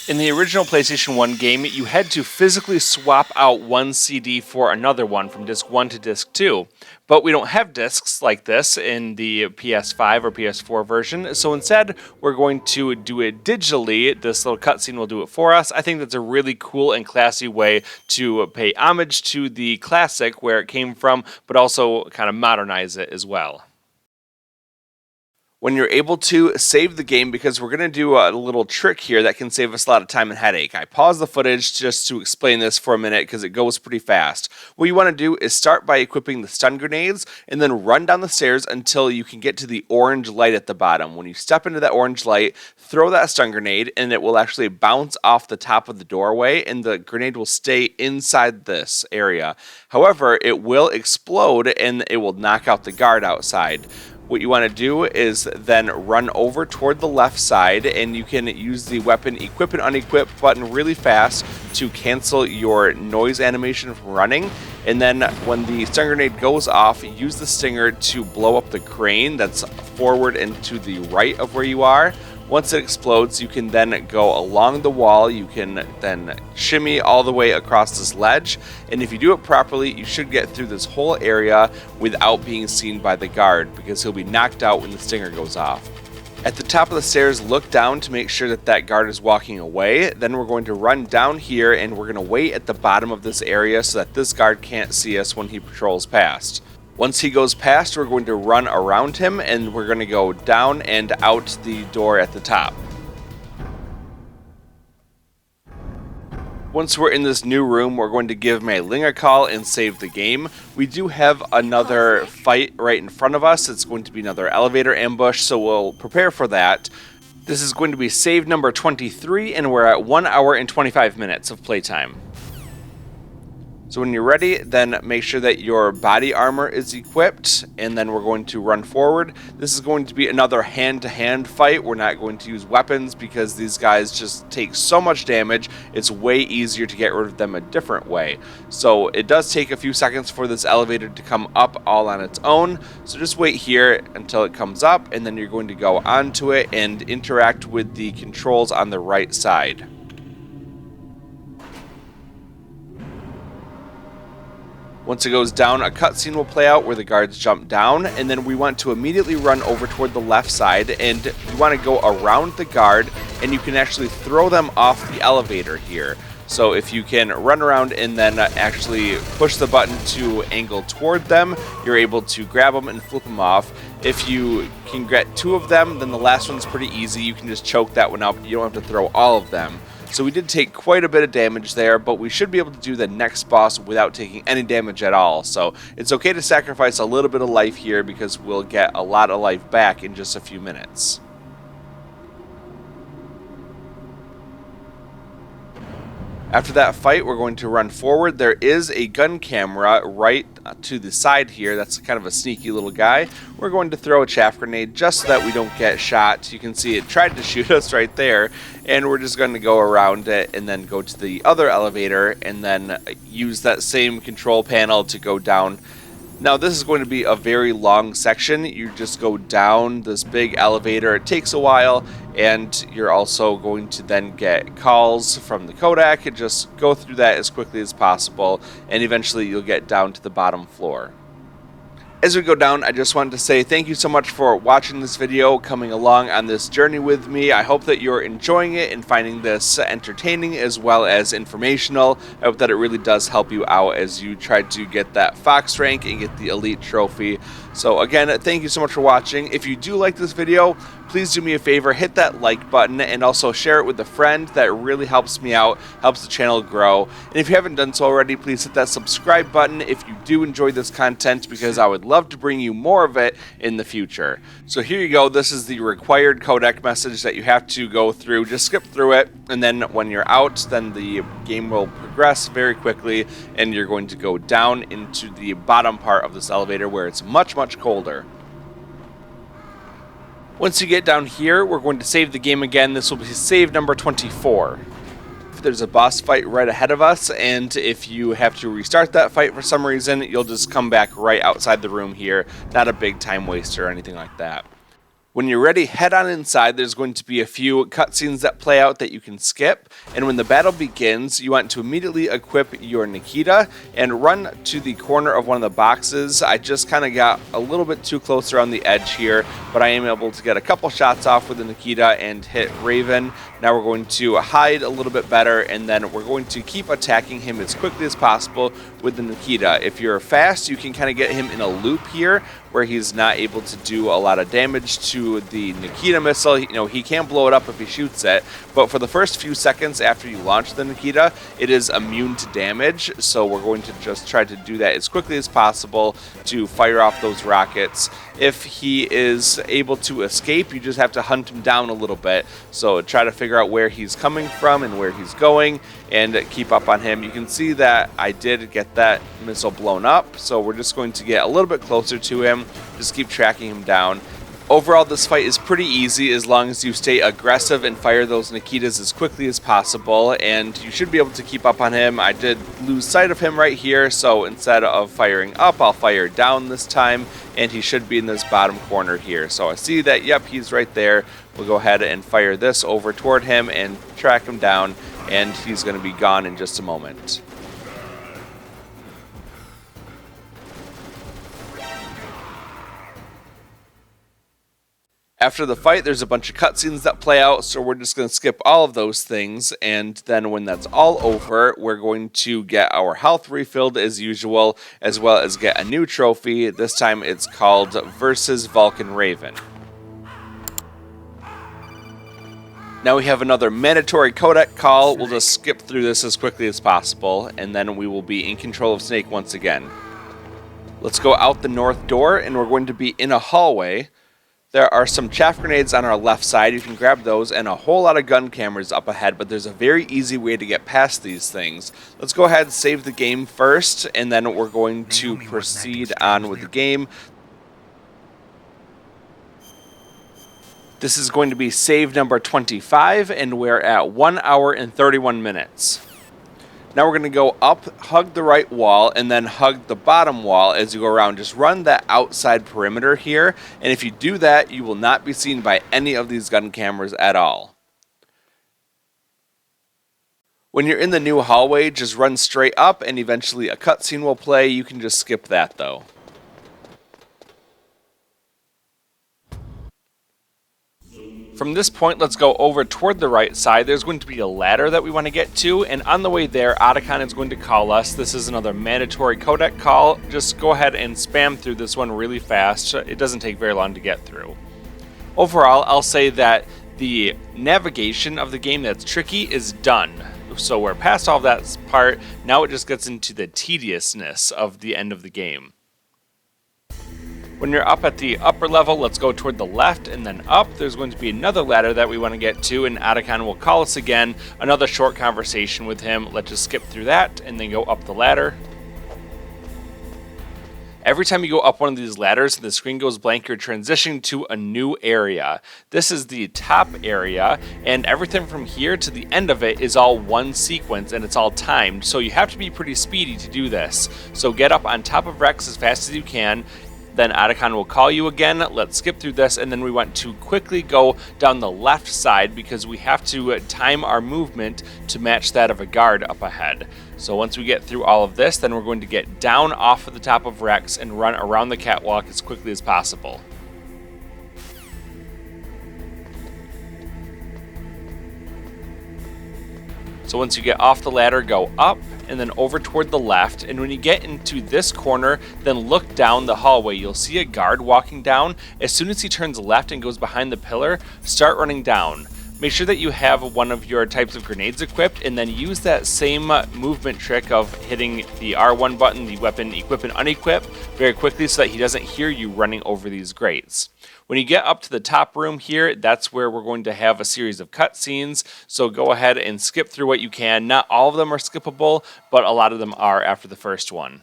In the original PlayStation 1 game, you had to physically swap out one CD for another one from disc 1 to disc 2. But we don't have discs like this in the PS5 or PS4 version, so instead we're going to do it digitally. This little cutscene will do it for us. I think that's a really cool and classy way to pay homage to the classic where it came from, but also kind of modernize it as well. When you're able to save the game, because we're going to do a little trick here that can save us a lot of time and headache. I paused the footage just to explain this for a minute because it goes pretty fast. What you want to do is start by equipping the stun grenades and then run down the stairs until you can get to the orange light at the bottom. When you step into that orange light, throw that stun grenade and it will actually bounce off the top of the doorway and the grenade will stay inside this area. However, it will explode and it will knock out the guard outside. What you want to do is then run over toward the left side, and you can use the weapon equip and unequip button really fast to cancel your noise animation from running. And then when the stun grenade goes off, use the stinger to blow up the crane that's forward and to the right of where you are. Once it explodes, you can then go along the wall. You can then shimmy all the way across this ledge, and if you do it properly, you should get through this whole area without being seen by the guard, because he'll be knocked out when the stinger goes off. At the top of the stairs, look down to make sure that that guard is walking away. Then we're going to run down here, and we're going to wait at the bottom of this area so that this guard can't see us when he patrols past. Once he goes past, we're going to run around him, and we're going to go down and out the door at the top. Once we're in this new room, we're going to give Mei Ling a call and save the game. We do have another fight right in front of us. It's going to be another elevator ambush, so we'll prepare for that. This is going to be save number 23, and we're at 1 hour and 25 minutes of playtime. So when you're ready, then make sure that your body armor is equipped, and then we're going to run forward. This is going to be another hand-to-hand fight. We're not going to use weapons because these guys just take so much damage. It's way easier to get rid of them a different way. So it does take a few seconds for this elevator to come up all on its own. So just wait here until it comes up, and then you're going to go onto it and interact with the controls on the right side. Once it goes down, a cutscene will play out where the guards jump down, and then we want to immediately run over toward the left side, and you want to go around the guard, and you can actually throw them off the elevator here. So if you can run around and then actually push the button to angle toward them, you're able to grab them and flip them off. If you can get 2 of them, then the last one's pretty easy. You can just choke that one up. You don't have to throw all of them. So we did take quite a bit of damage there, but we should be able to do the next boss without taking any damage at all. So it's okay to sacrifice a little bit of life here because we'll get a lot of life back in just a few minutes. After that fight, we're going to run forward. There is a gun camera right to the side here. That's kind of a sneaky little guy. We're going to throw a chaff grenade just so that we don't get shot. You can see it tried to shoot us right there, and we're just going to go around it and then go to the other elevator and then use that same control panel to go down. Now this is going to be a very long section. You just go down this big elevator. It takes a while, and you're also going to then get calls from the Kodak and just go through that as quickly as possible, and eventually you'll get down to the bottom floor. As we go down, I just wanted to say thank you so much for watching this video, coming along on this journey with me. I hope that you're enjoying it and finding this entertaining as well as informational. I hope that it really does help you out as you try to get that Fox rank and get the Elite trophy. So again, thank you so much for watching. If you do like this video, please do me a favor, hit that like button and also share it with a friend. That really helps me out, helps the channel grow. And if you haven't done so already, please hit that subscribe button if you do enjoy this content, because I would love to bring you more of it in the future. So here you go. This is the required codec message that you have to go through. Just skip through it, and then when you're out, then the game will progress very quickly, and you're going to go down into the bottom part of this elevator where it's much colder. Once you get down here, we're going to save the game again. This will be save number 24. There's a boss fight right ahead of us, and if you have to restart that fight for some reason, you'll just come back right outside the room here. Not a big time waster or anything like that. When you're ready, head on inside. There's going to be a few cutscenes that play out that you can skip, and when the battle begins, you want to immediately equip your Nikita and run to the corner of one of the boxes. I just kind of got a little bit too close around the edge here, but I am able to get a couple shots off with the Nikita and hit Raven. Now we're going to hide a little bit better, and then we're going to keep attacking him as quickly as possible with the Nikita. If you're fast, you can kind of get him in a loop here where he's not able to do a lot of damage to the Nikita missile. You know, he can blow it up if he shoots it, but for the first few seconds after you launch the Nikita, it is immune to damage, so we're going to just try to do that as quickly as possible to fire off those rockets. If he is able to escape, you just have to hunt him down a little bit. So try to figure out where he's coming from and where he's going and keep up on him. You can see that I did get that missile blown up, so we're just going to get a little bit closer to him, just keep tracking him down. Overall, this fight is pretty easy as long as you stay aggressive and fire those Nikitas as quickly as possible, and you should be able to keep up on him. I did lose sight of him right here, so instead of firing up, I'll fire down this time, and he should be in this bottom corner here. So I see that, yep, he's right there. We'll go ahead and fire this over toward him and track him down, and he's going to be gone in just a moment. After the fight, there's a bunch of cutscenes that play out, so we're just going to skip all of those things, and then when that's all over, we're going to get our health refilled as usual, as well as get a new trophy. This time it's called Versus Vulcan Raven. Now we have another mandatory codec call. We'll just skip through this as quickly as possible, and then we will be in control of Snake once again. Let's go out the north door, and we're going to be in a hallway. There are some chaff grenades on our left side. You can grab those, and a whole lot of gun cameras up ahead, but there's a very easy way to get past these things. Let's go ahead and save the game first, and then we're going to proceed on with the game. This is going to be save number 25, and we're at 1 hour and 31 minutes. Now we're going to go up, hug the right wall, and then hug the bottom wall as you go around. Just run that outside perimeter here, and if you do that, you will not be seen by any of these gun cameras at all. When you're in the new hallway, just run straight up, and eventually a cutscene will play. You can just skip that, though. From this point, let's go over toward the right side. There's going to be a ladder that we want to get to, and on the way there, Otacon is going to call us. This is another mandatory codec call. Just go ahead and spam through this one really fast. It doesn't take very long to get through. Overall, I'll say that the navigation of the game that's tricky is done. So we're past all that part. Now it just gets into the tediousness of the end of the game. When you're up at the upper level, let's go toward the left and then up. There's going to be another ladder that we want to get to, and Otacon will call us again. Another short conversation with him. Let's just skip through that and then go up the ladder. Every time you go up one of these ladders and the screen goes blank, you're transitioning to a new area. This is the top area, and everything from here to the end of it is all one sequence, and it's all timed. So you have to be pretty speedy to do this. So get up on top of Rex as fast as you can. Then Otacon will call you again. Let's skip through this, and then we want to quickly go down the left side because we have to time our movement to match that of a guard up ahead. So once we get through all of this, then we're going to get down off of the top of Rex and run around the catwalk as quickly as possible. So once you get off the ladder, go up and then over toward the left, and when you get into this corner, then look down the hallway. You'll see a guard walking down. As soon as he turns left and goes behind the pillar, start running down. Make sure that you have one of your types of grenades equipped, and then use that same movement trick of hitting the R1 button, the weapon equip and unequip, very quickly so that he doesn't hear you running over these grates. When you get up to the top room here, that's where we're going to have a series of cutscenes, so go ahead and skip through what you can. Not all of them are skippable, but a lot of them are after the first one.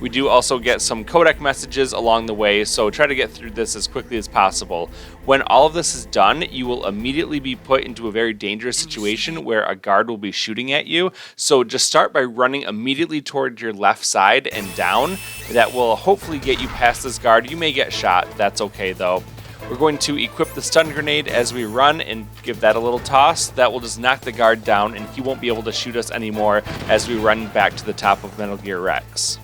We do also get some codec messages along the way, so try to get through this as quickly as possible. When all of this is done, you will immediately be put into a very dangerous situation where a guard will be shooting at you. So just start by running immediately toward your left side and down. That will hopefully get you past this guard. You may get shot, that's okay though. We're going to equip the stun grenade as we run and give that a little toss. That will just knock the guard down and he won't be able to shoot us anymore as we run back to the top of Metal Gear Rex.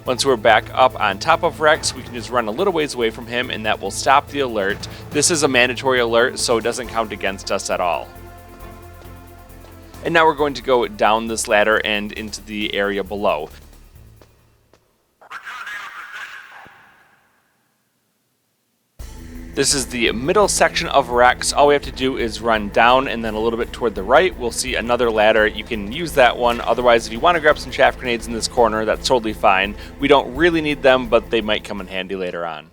Once we're back up on top of Rex, we can just run a little ways away from him and that will stop the alert. This is a mandatory alert, so it doesn't count against us at all. And now we're going to go down this ladder and into the area below. This is the middle section of Rex. All we have to do is run down and then a little bit toward the right. We'll see another ladder. You can use that one. Otherwise, if you want to grab some chaff grenades in this corner, that's totally fine. We don't really need them, but they might come in handy later on.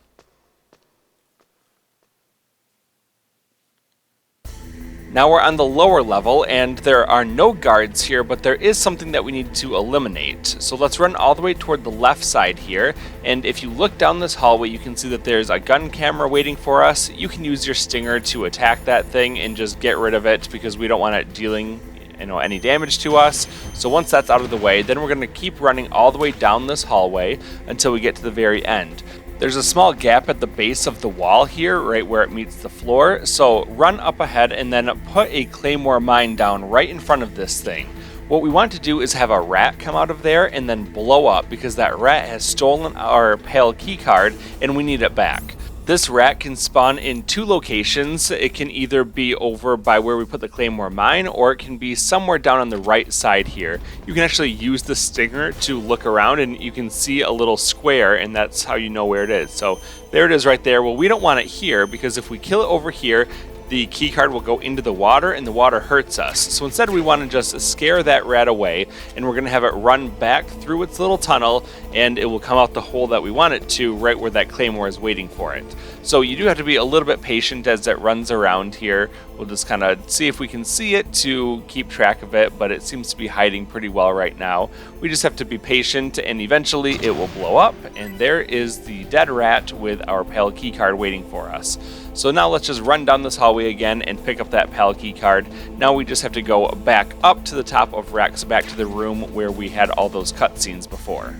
Now we're on the lower level, and there are no guards here, but there is something that we need to eliminate. So let's run all the way toward the left side here, and if you look down this hallway, you can see that there's a gun camera waiting for us. You can use your stinger to attack that thing and just get rid of it because we don't want it dealing any damage to us. So once that's out of the way, then we're going to keep running all the way down this hallway until we get to the very end. There's a small gap at the base of the wall here, right where it meets the floor, so run up ahead and then put a claymore mine down right in front of this thing. What we want to do is have a rat come out of there and then blow up because that rat has stolen our pale keycard and we need it back. This rat can spawn in two locations. It can either be over by where we put the claymore mine, or it can be somewhere down on the right side here. You can actually use the stinger to look around and you can see a little square, and that's how you know where it is. So there it is right there. Well, we don't want it here because if we kill it over here, the keycard will go into the water and the water hurts us. So instead we want to just scare that rat away, and we're going to have it run back through its little tunnel and it will come out the hole that we want it to, right where that claymore is waiting for it. So you do have to be a little bit patient as it runs around here. We'll just kind of see if we can see it to keep track of it, but it seems to be hiding pretty well right now. We just have to be patient and eventually it will blow up, and there is the dead rat with our pale keycard waiting for us. So now let's just run down this hallway again and pick up that pal key card. Now we just have to go back up to the top of Rex, back to the room where we had all those cutscenes before.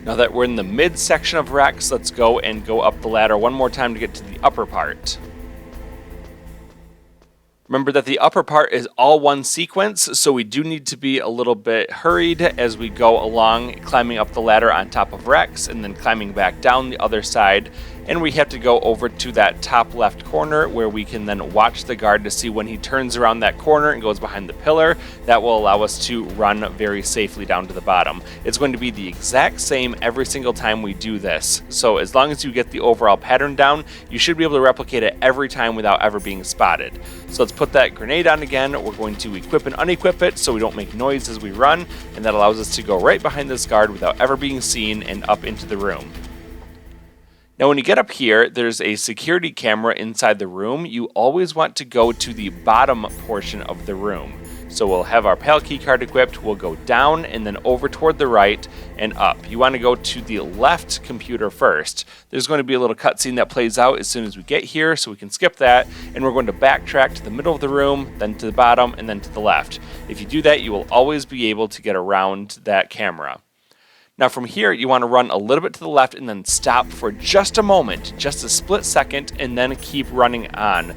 Now that we're in the mid section of Rex, let's go up the ladder one more time to get to the upper part. Remember that the upper part is all one sequence, so we do need to be a little bit hurried as we go along, climbing up the ladder on top of Rex and then climbing back down the other side. And we have to go over to that top left corner where we can then watch the guard to see when he turns around that corner and goes behind the pillar. That will allow us to run very safely down to the bottom. It's going to be the exact same every single time we do this. So as long as you get the overall pattern down, you should be able to replicate it every time without ever being spotted. So let's put that grenade on again. We're going to equip and unequip it so we don't make noise as we run, and that allows us to go right behind this guard without ever being seen and up into the room. Now when you get up here, there's a security camera inside the room. You always want to go to the bottom portion of the room. So we'll have our PAL keycard equipped, we'll go down and then over toward the right and up. You want to go to the left computer first. There's going to be a little cutscene that plays out as soon as we get here, so we can skip that, and we're going to backtrack to the middle of the room, then to the bottom, and then to the left. If you do that, you will always be able to get around that camera. Now from here, you want to run a little bit to the left and then stop for just a moment, just a split second, and then keep running on.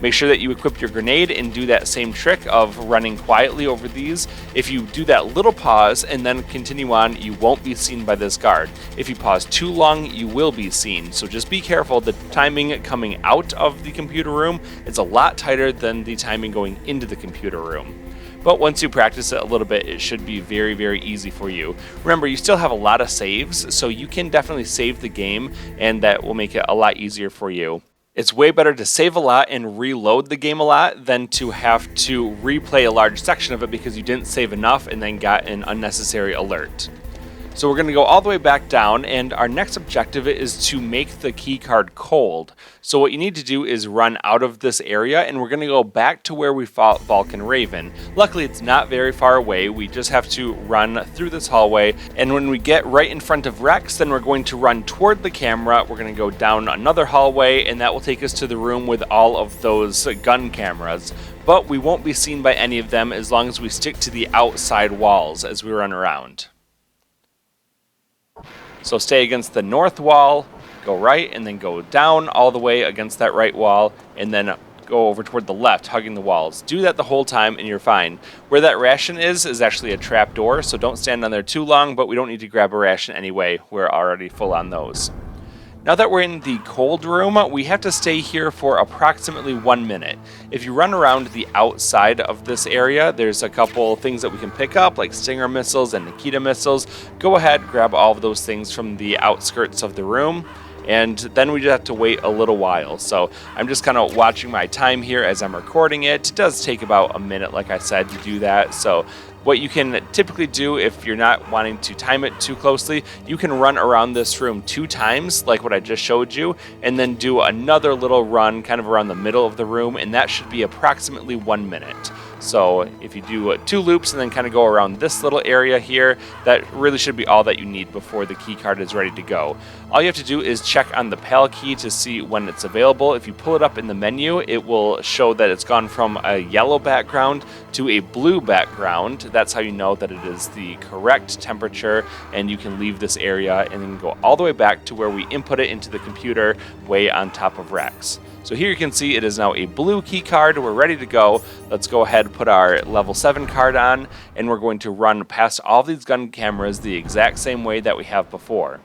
Make sure that you equip your grenade and do that same trick of running quietly over these. If you do that little pause and then continue on, you won't be seen by this guard. If you pause too long, you will be seen. So just be careful. The timing coming out of the computer room is a lot tighter than the timing going into the computer room. But once you practice it a little bit, it should be very, very easy for you. Remember, you still have a lot of saves, so you can definitely save the game, and that will make it a lot easier for you. It's way better to save a lot and reload the game a lot than to have to replay a large section of it because you didn't save enough and then got an unnecessary alert. So we're going to go all the way back down, and our next objective is to make the key card cold. So what you need to do is run out of this area, and we're going to go back to where we fought Vulcan Raven. Luckily, it's not very far away. We just have to run through this hallway, and when we get right in front of Rex, then we're going to run toward the camera. We're going to go down another hallway, and that will take us to the room with all of those gun cameras. But we won't be seen by any of them as long as we stick to the outside walls as we run around. So stay against the north wall, go right, and then go down all the way against that right wall, and then go over toward the left, hugging the walls. Do that the whole time, and you're fine. Where that ration is actually a trap door, so don't stand on there too long, but we don't need to grab a ration anyway. We're already full on those. Now that we're in the cold room, we have to stay here for approximately 1 minute. If you run around the outside of this area, there's a couple things that we can pick up, like Stinger missiles and Nikita missiles. Go ahead, grab all of those things from the outskirts of the room, and then we just have to wait a little while. So I'm just kind of watching my time here as I'm recording it. It does take about a minute, like I said, to do that. So what you can typically do if you're not wanting to time it too closely, you can run around this room 2 times, like what I just showed you, and then do another little run kind of around the middle of the room, and that should be approximately 1 minute. So if you do 2 loops and then kind of go around this little area here, that really should be all that you need before the key card is ready to go. All you have to do is check on the PAL key to see when it's available. If you pull it up in the menu, it will show that it's gone from a yellow background to a blue background. That's how you know that it is the correct temperature, and you can leave this area and then go all the way back to where we input it into the computer way on top of Rex. So here you can see it is now a blue key card. We're ready to go. Let's go ahead and put our level 7 card on, and we're going to run past all these gun cameras the exact same way that we have before.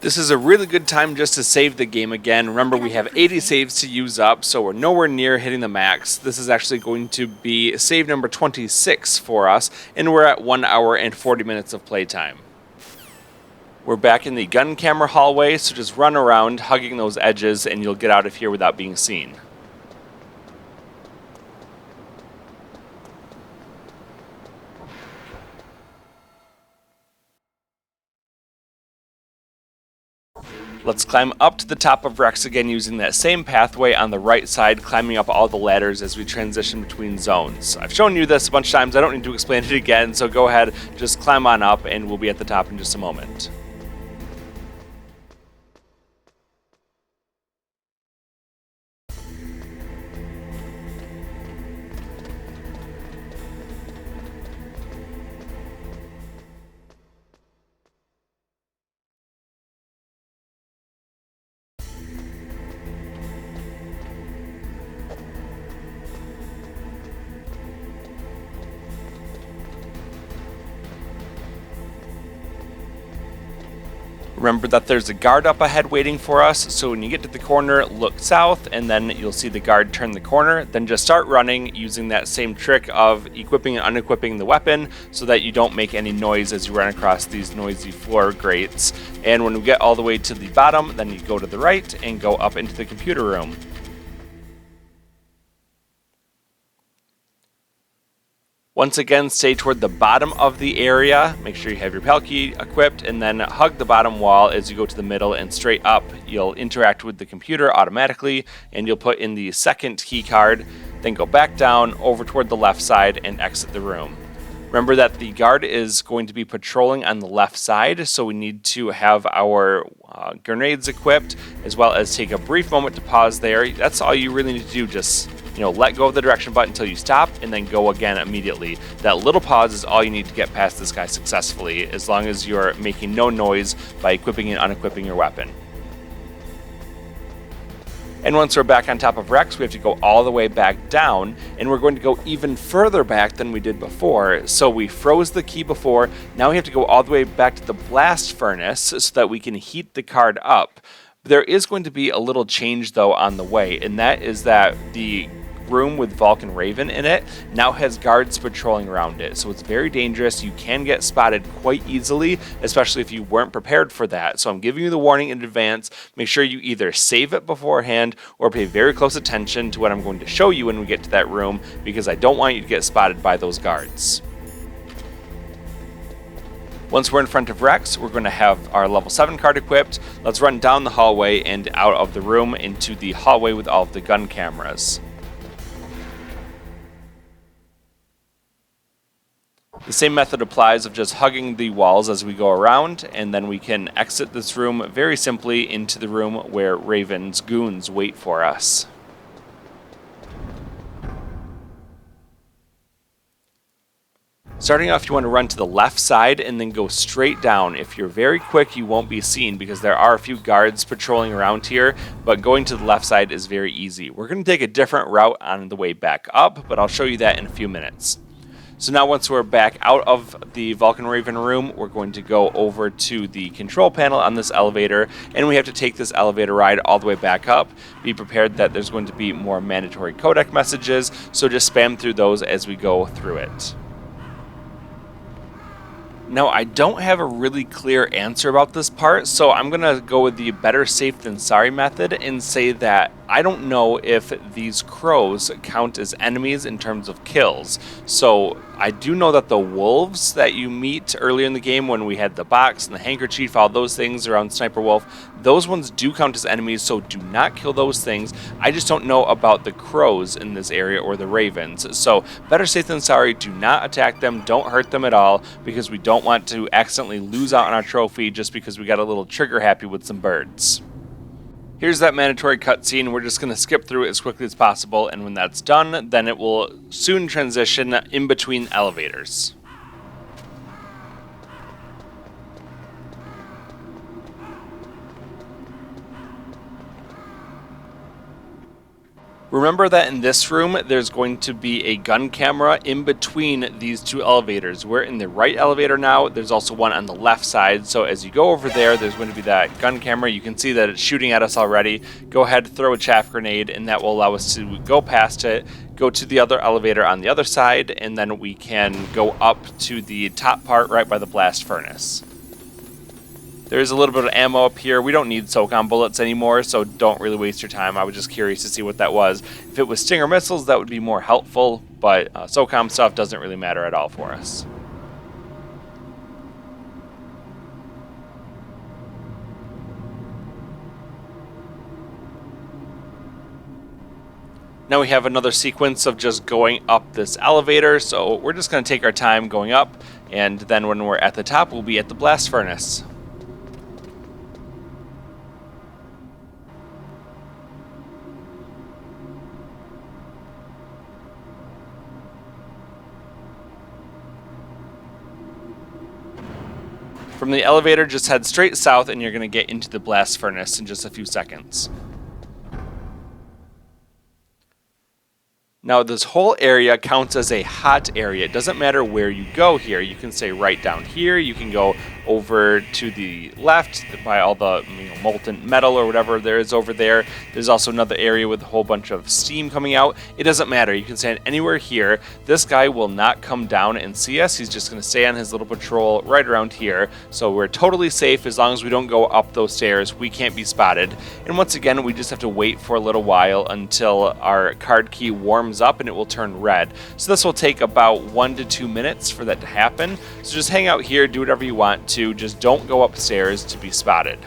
This is a really good time just to save the game again. Remember, we have 80 saves to use up, so we're nowhere near hitting the max. This is actually going to be save number 26 for us, and we're at 1 hour and 40 minutes of playtime. We're back in the gun camera hallway, so just run around hugging those edges and you'll get out of here without being seen. Let's climb up to the top of Rex again using that same pathway on the right side, climbing up all the ladders as we transition between zones. I've shown you this a bunch of times, I don't need to explain it again, so go ahead, just climb on up and we'll be at the top in just a moment. Remember that there's a guard up ahead waiting for us, so when you get to the corner, look south, and then you'll see the guard turn the corner. Then just start running using that same trick of equipping and unequipping the weapon so that you don't make any noise as you run across these noisy floor grates. And when we get all the way to the bottom, then you go to the right and go up into the computer room. Once again, stay toward the bottom of the area. Make sure you have your PAL key equipped, and then hug the bottom wall as you go to the middle and straight up. You'll interact with the computer automatically, and you'll put in the second key card, then go back down over toward the left side and exit the room. Remember that the guard is going to be patrolling on the left side, so we need to have our grenades equipped, as well as take a brief moment to pause there. That's all you really need to do, just let go of the direction button until you stop, and then go again immediately. That little pause is all you need to get past this guy successfully, as long as you're making no noise by equipping and unequipping your weapon. And once we're back on top of Rex, we have to go all the way back down, and we're going to go even further back than we did before. So we froze the key before, now we have to go all the way back to the blast furnace so that we can heat the card up. There is going to be a little change though on the way, and that is that the room with Vulcan Raven in it now has guards patrolling around it, so it's very dangerous. You can get spotted quite easily, especially if you weren't prepared for that. So I'm giving you the warning in advance. Make sure you either save it beforehand or pay very close attention to what I'm going to show you when we get to that room, because I don't want you to get spotted by those guards. Once we're in front of Rex, we're going to have our level 7 card equipped. Let's run down the hallway and out of the room into the hallway with all of the gun cameras. The same method applies of just hugging the walls as we go around, and then we can exit this room very simply into the room where Raven's goons wait for us. Starting off, you want to run to the left side and then go straight down. If you're very quick, you won't be seen because there are a few guards patrolling around here, but going to the left side is very easy. We're going to take a different route on the way back up, but I'll show you that in a few minutes. So now once we're back out of the Vulcan Raven room, we're going to go over to the control panel on this elevator, and we have to take this elevator ride all the way back up. Be prepared that there's going to be more mandatory codec messages, so just spam through those as we go through it. Now, I don't have a really clear answer about this part, so I'm going to go with the better safe than sorry method and say that I don't know if these crows count as enemies in terms of kills. So I do know that the wolves that you meet earlier in the game when we had the box and the handkerchief, all those things around Sniper Wolf, those ones do count as enemies, so do not kill those things. I just don't know about the crows in this area or the ravens. So better safe than sorry, do not attack them, don't hurt them at all, because we don't want to accidentally lose out on our trophy just because we got a little trigger happy with some birds. Here's that mandatory cutscene. We're just going to skip through it as quickly as possible, and when that's done, then it will soon transition in between elevators. Remember that in this room, there's going to be a gun camera in between these two elevators. We're in the right elevator now. There's also one on the left side. So as you go over there, there's going to be that gun camera. You can see that it's shooting at us already. Go ahead, throw a chaff grenade, and that will allow us to go past it, go to the other elevator on the other side, and then we can go up to the top part right by the blast furnace. There's a little bit of ammo up here. We don't need SOCOM bullets anymore, so don't really waste your time. I was just curious to see what that was. If it was Stinger missiles, that would be more helpful, but SOCOM stuff doesn't really matter at all for us. Now we have another sequence of just going up this elevator, so we're just going to take our time going up, and then when we're at the top, we'll be at the blast furnace. From the elevator, just head straight south and you're going to get into the blast furnace in just a few seconds. Now this whole area counts as a hot area. It doesn't matter where you go here. You can stay right down here. You can go over to the left by all the molten metal or whatever there is over there. There's also another area with a whole bunch of steam coming out. It doesn't matter. You can stand anywhere here. This guy will not come down and see us. He's just going to stay on his little patrol right around here. So we're totally safe as long as we don't go up those stairs. We can't be spotted. And once again, we just have to wait for a little while until our card key warms up and it will turn red. So this will take about 1 to 2 minutes for that to happen. So just hang out here, do whatever you want to, just don't go upstairs to be spotted.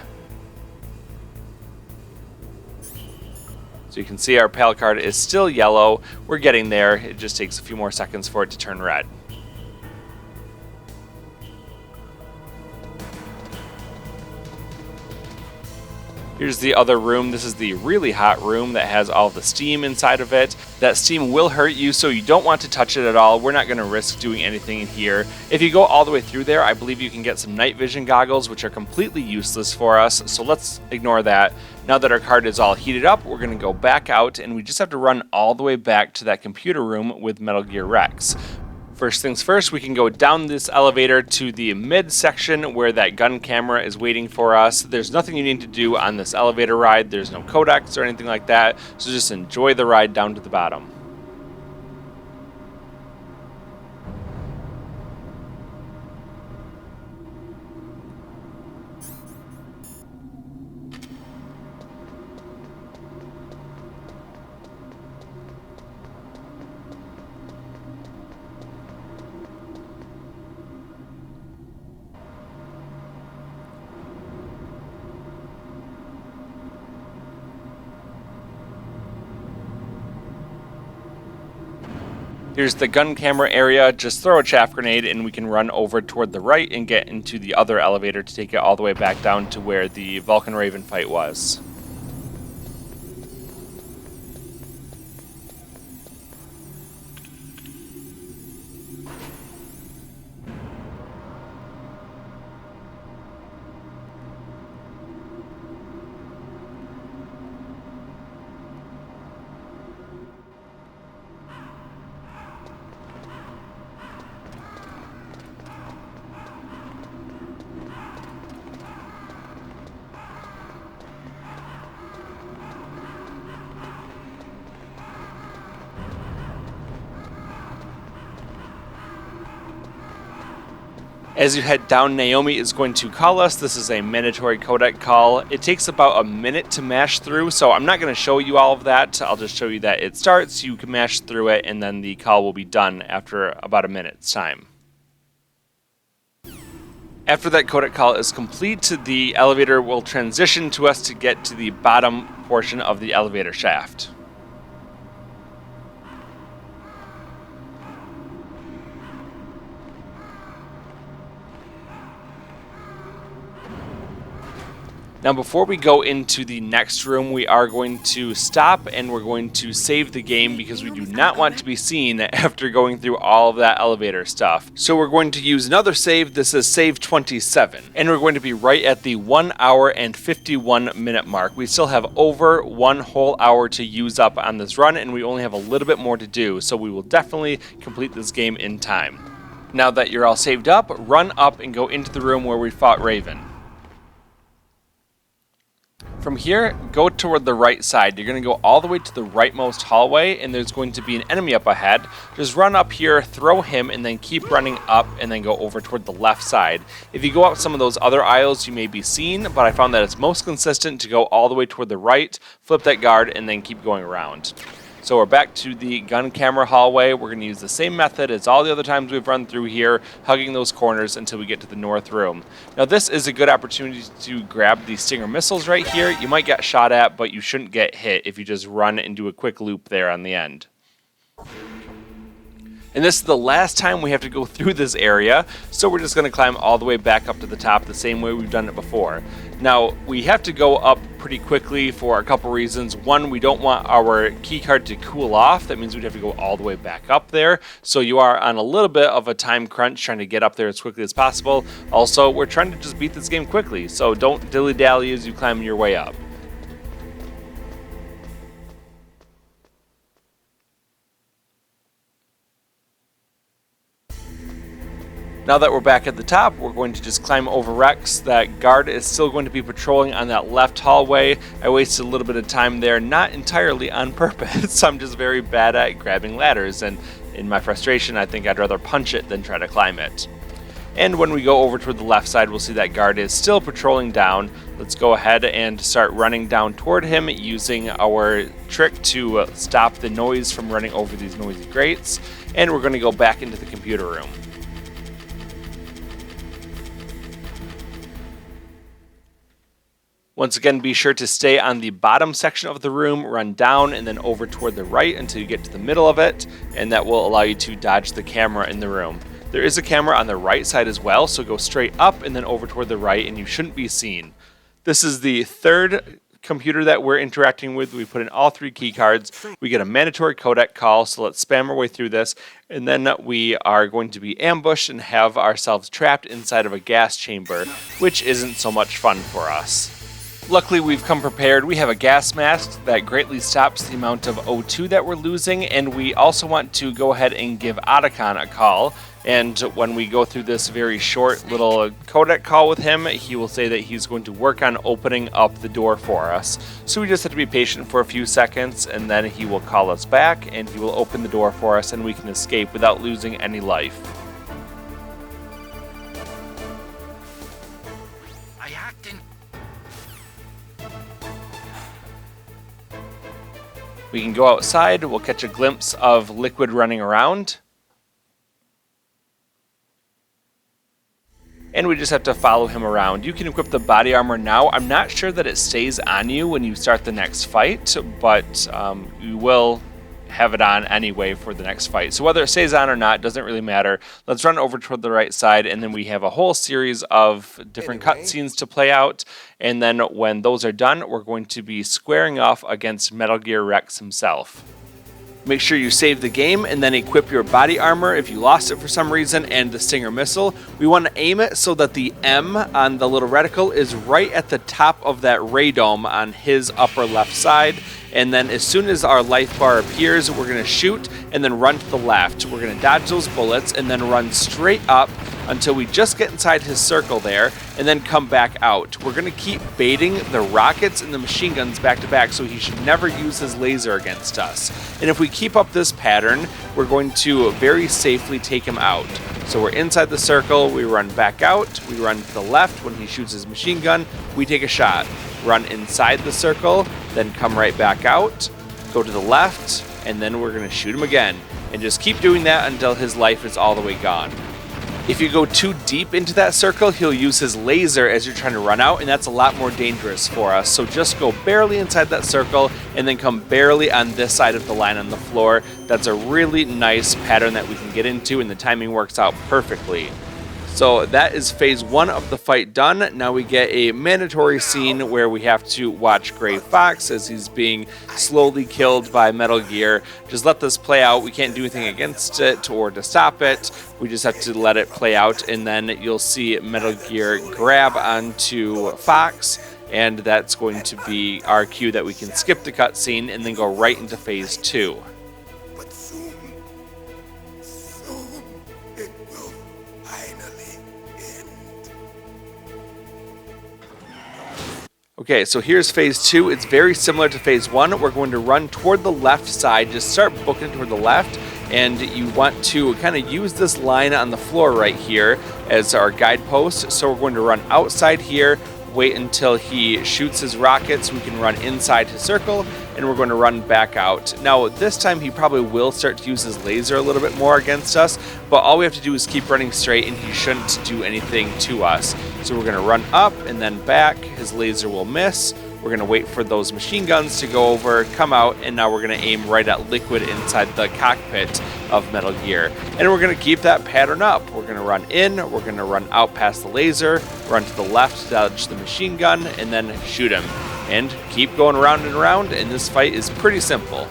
So you can see our PAL card is still yellow. We're getting there. It just takes a few more seconds for it to turn red. Here's the other room. This is the really hot room that has all the steam inside of it. That steam will hurt you, so you don't want to touch it at all. We're not going to risk doing anything in here. If you go all the way through there, I believe you can get some night vision goggles, which are completely useless for us, so let's ignore that. Now that our card is all heated up, we're going to go back out, and we just have to run all the way back to that computer room with Metal Gear Rex. First things first, we can go down this elevator to the mid section where that gun camera is waiting for us. There's nothing you need to do on this elevator ride. There's no codecs or anything like that, so just enjoy the ride down to the bottom. Here's the gun camera area. Just throw a chaff grenade and we can run over toward the right and get into the other elevator to take it all the way back down to where the Vulcan Raven fight was. As you head down, Naomi is going to call us. This is a mandatory codec call. It takes about a minute to mash through, so I'm not going to show you all of that. I'll just show you that it starts, you can mash through it, and then the call will be done after about a minute's time. After that codec call is complete, the elevator will transition to us to get to the bottom portion of the elevator shaft. Now before we go into the next room, we are going to stop and we're going to save the game because we do not want to be seen after going through all of that elevator stuff. So we're going to use another save. This is save 27. And we're going to be right at the 1 hour and 51 minute mark. We still have over 1 whole hour to use up on this run, and we only have a little bit more to do. So we will definitely complete this game in time. Now that you're all saved up, run up and go into the room where we fought Raven. From here, go toward the right side. You're going to go all the way to the rightmost hallway, and there's going to be an enemy up ahead. Just run up here, throw him, and then keep running up, and then go over toward the left side. If you go up some of those other aisles, you may be seen, but I found that it's most consistent to go all the way toward the right, flip that guard, and then keep going around. So we're back to the gun camera hallway. We're going to use the same method as all the other times we've run through here, hugging those corners until we get to the north room. Now this is a good opportunity to grab the Stinger missiles right here. You might get shot at, but you shouldn't get hit if you just run and do a quick loop there on the end. And this is the last time we have to go through this area, so we're just going to climb all the way back up to the top the same way we've done it before. Now, we have to go up pretty quickly for a couple reasons. One, we don't want our keycard to cool off. That means we'd have to go all the way back up there. So you are on a little bit of a time crunch trying to get up there as quickly as possible. Also, we're trying to just beat this game quickly, so don't dilly-dally as you climb your way up. Now that we're back at the top, we're going to just climb over Rex. That guard is still going to be patrolling on that left hallway. I wasted a little bit of time there, not entirely on purpose. I'm just very bad at grabbing ladders, and in my frustration, I think I'd rather punch it than try to climb it. And when we go over toward the left side, we'll see that guard is still patrolling down. Let's go ahead and start running down toward him using our trick to stop the noise from running over these noisy grates. And we're going to go back into the computer room. Once again, be sure to stay on the bottom section of the room, run down, and then over toward the right until you get to the middle of it, and that will allow you to dodge the camera in the room. There is a camera on the right side as well, so go straight up and then over toward the right, and you shouldn't be seen. This is the third computer that we're interacting with. We put in all 3 key cards. We get a mandatory codec call, so let's spam our way through this, and then we are going to be ambushed and have ourselves trapped inside of a gas chamber, which isn't so much fun for us. Luckily, we've come prepared. We have a gas mask that greatly stops the amount of O2 that we're losing, and we also want to go ahead and give Otacon a call. And when we go through this very short little codec call with him, he will say that he's going to work on opening up the door for us. So we just have to be patient for a few seconds, and then he will call us back, and he will open the door for us, and we can escape without losing any life. We can go outside, we'll catch a glimpse of Liquid running around. And we just have to follow him around. You can equip the body armor now. I'm not sure that it stays on you when you start the next fight, but you will have it on anyway for the next fight. So whether it stays on or not doesn't really matter. Let's run over toward the right side, and then we have a whole series of different cutscenes to play out. And then when those are done, we're going to be squaring off against Metal Gear Rex himself. Make sure you save the game and then equip your body armor if you lost it for some reason, and the Stinger missile. We want to aim it so that the M on the little reticle is right at the top of that ray dome on his upper left side. And then as soon as our life bar appears, we're going to shoot and then run to the left. We're going to dodge those bullets and then run straight up until we just get inside his circle there, and then come back out. We're going to keep baiting the rockets and the machine guns back to back, so he should never use his laser against us. And if we keep up this pattern, we're going to very safely take him out. So we're inside the circle, we run back out, we run to the left. When he shoots his machine gun, we take a shot. Run inside the circle, then come right back out, go to the left, and then we're going to shoot him again. And just keep doing that until his life is all the way gone. If you go too deep into that circle, he'll use his laser as you're trying to run out, and that's a lot more dangerous for us. So just go barely inside that circle, and then come barely on this side of the line on the floor. That's a really nice pattern that we can get into, and the timing works out perfectly. So that is phase 1 of the fight done. Now we get a mandatory scene where we have to watch Gray Fox as he's being slowly killed by Metal Gear. Just let this play out. We can't do anything against it or to stop it. We just have to let it play out, and then you'll see Metal Gear grab onto Fox, and that's going to be our cue that we can skip the cutscene and then go right into phase 2. But soon it will finally end. Okay, so here's phase 2. It's very similar to phase 1. We're going to run toward the left side. Just start booking toward the left, and you want to kind of use this line on the floor right here as our guidepost. So we're going to run outside here, wait until he shoots his rockets. We can run inside his circle, and we're going to run back out. Now, this time he probably will start to use his laser a little bit more against us, but all we have to do is keep running straight, and he shouldn't do anything to us. So we're going to run up and then back. His laser will miss. We're going to wait for those machine guns to go over, come out, and now we're going to aim right at Liquid inside the cockpit of Metal Gear. And we're going to keep that pattern up. We're going to run in, we're going to run out past the laser, run to the left, dodge the machine gun, and then shoot him. And keep going around and around, and this fight is pretty simple.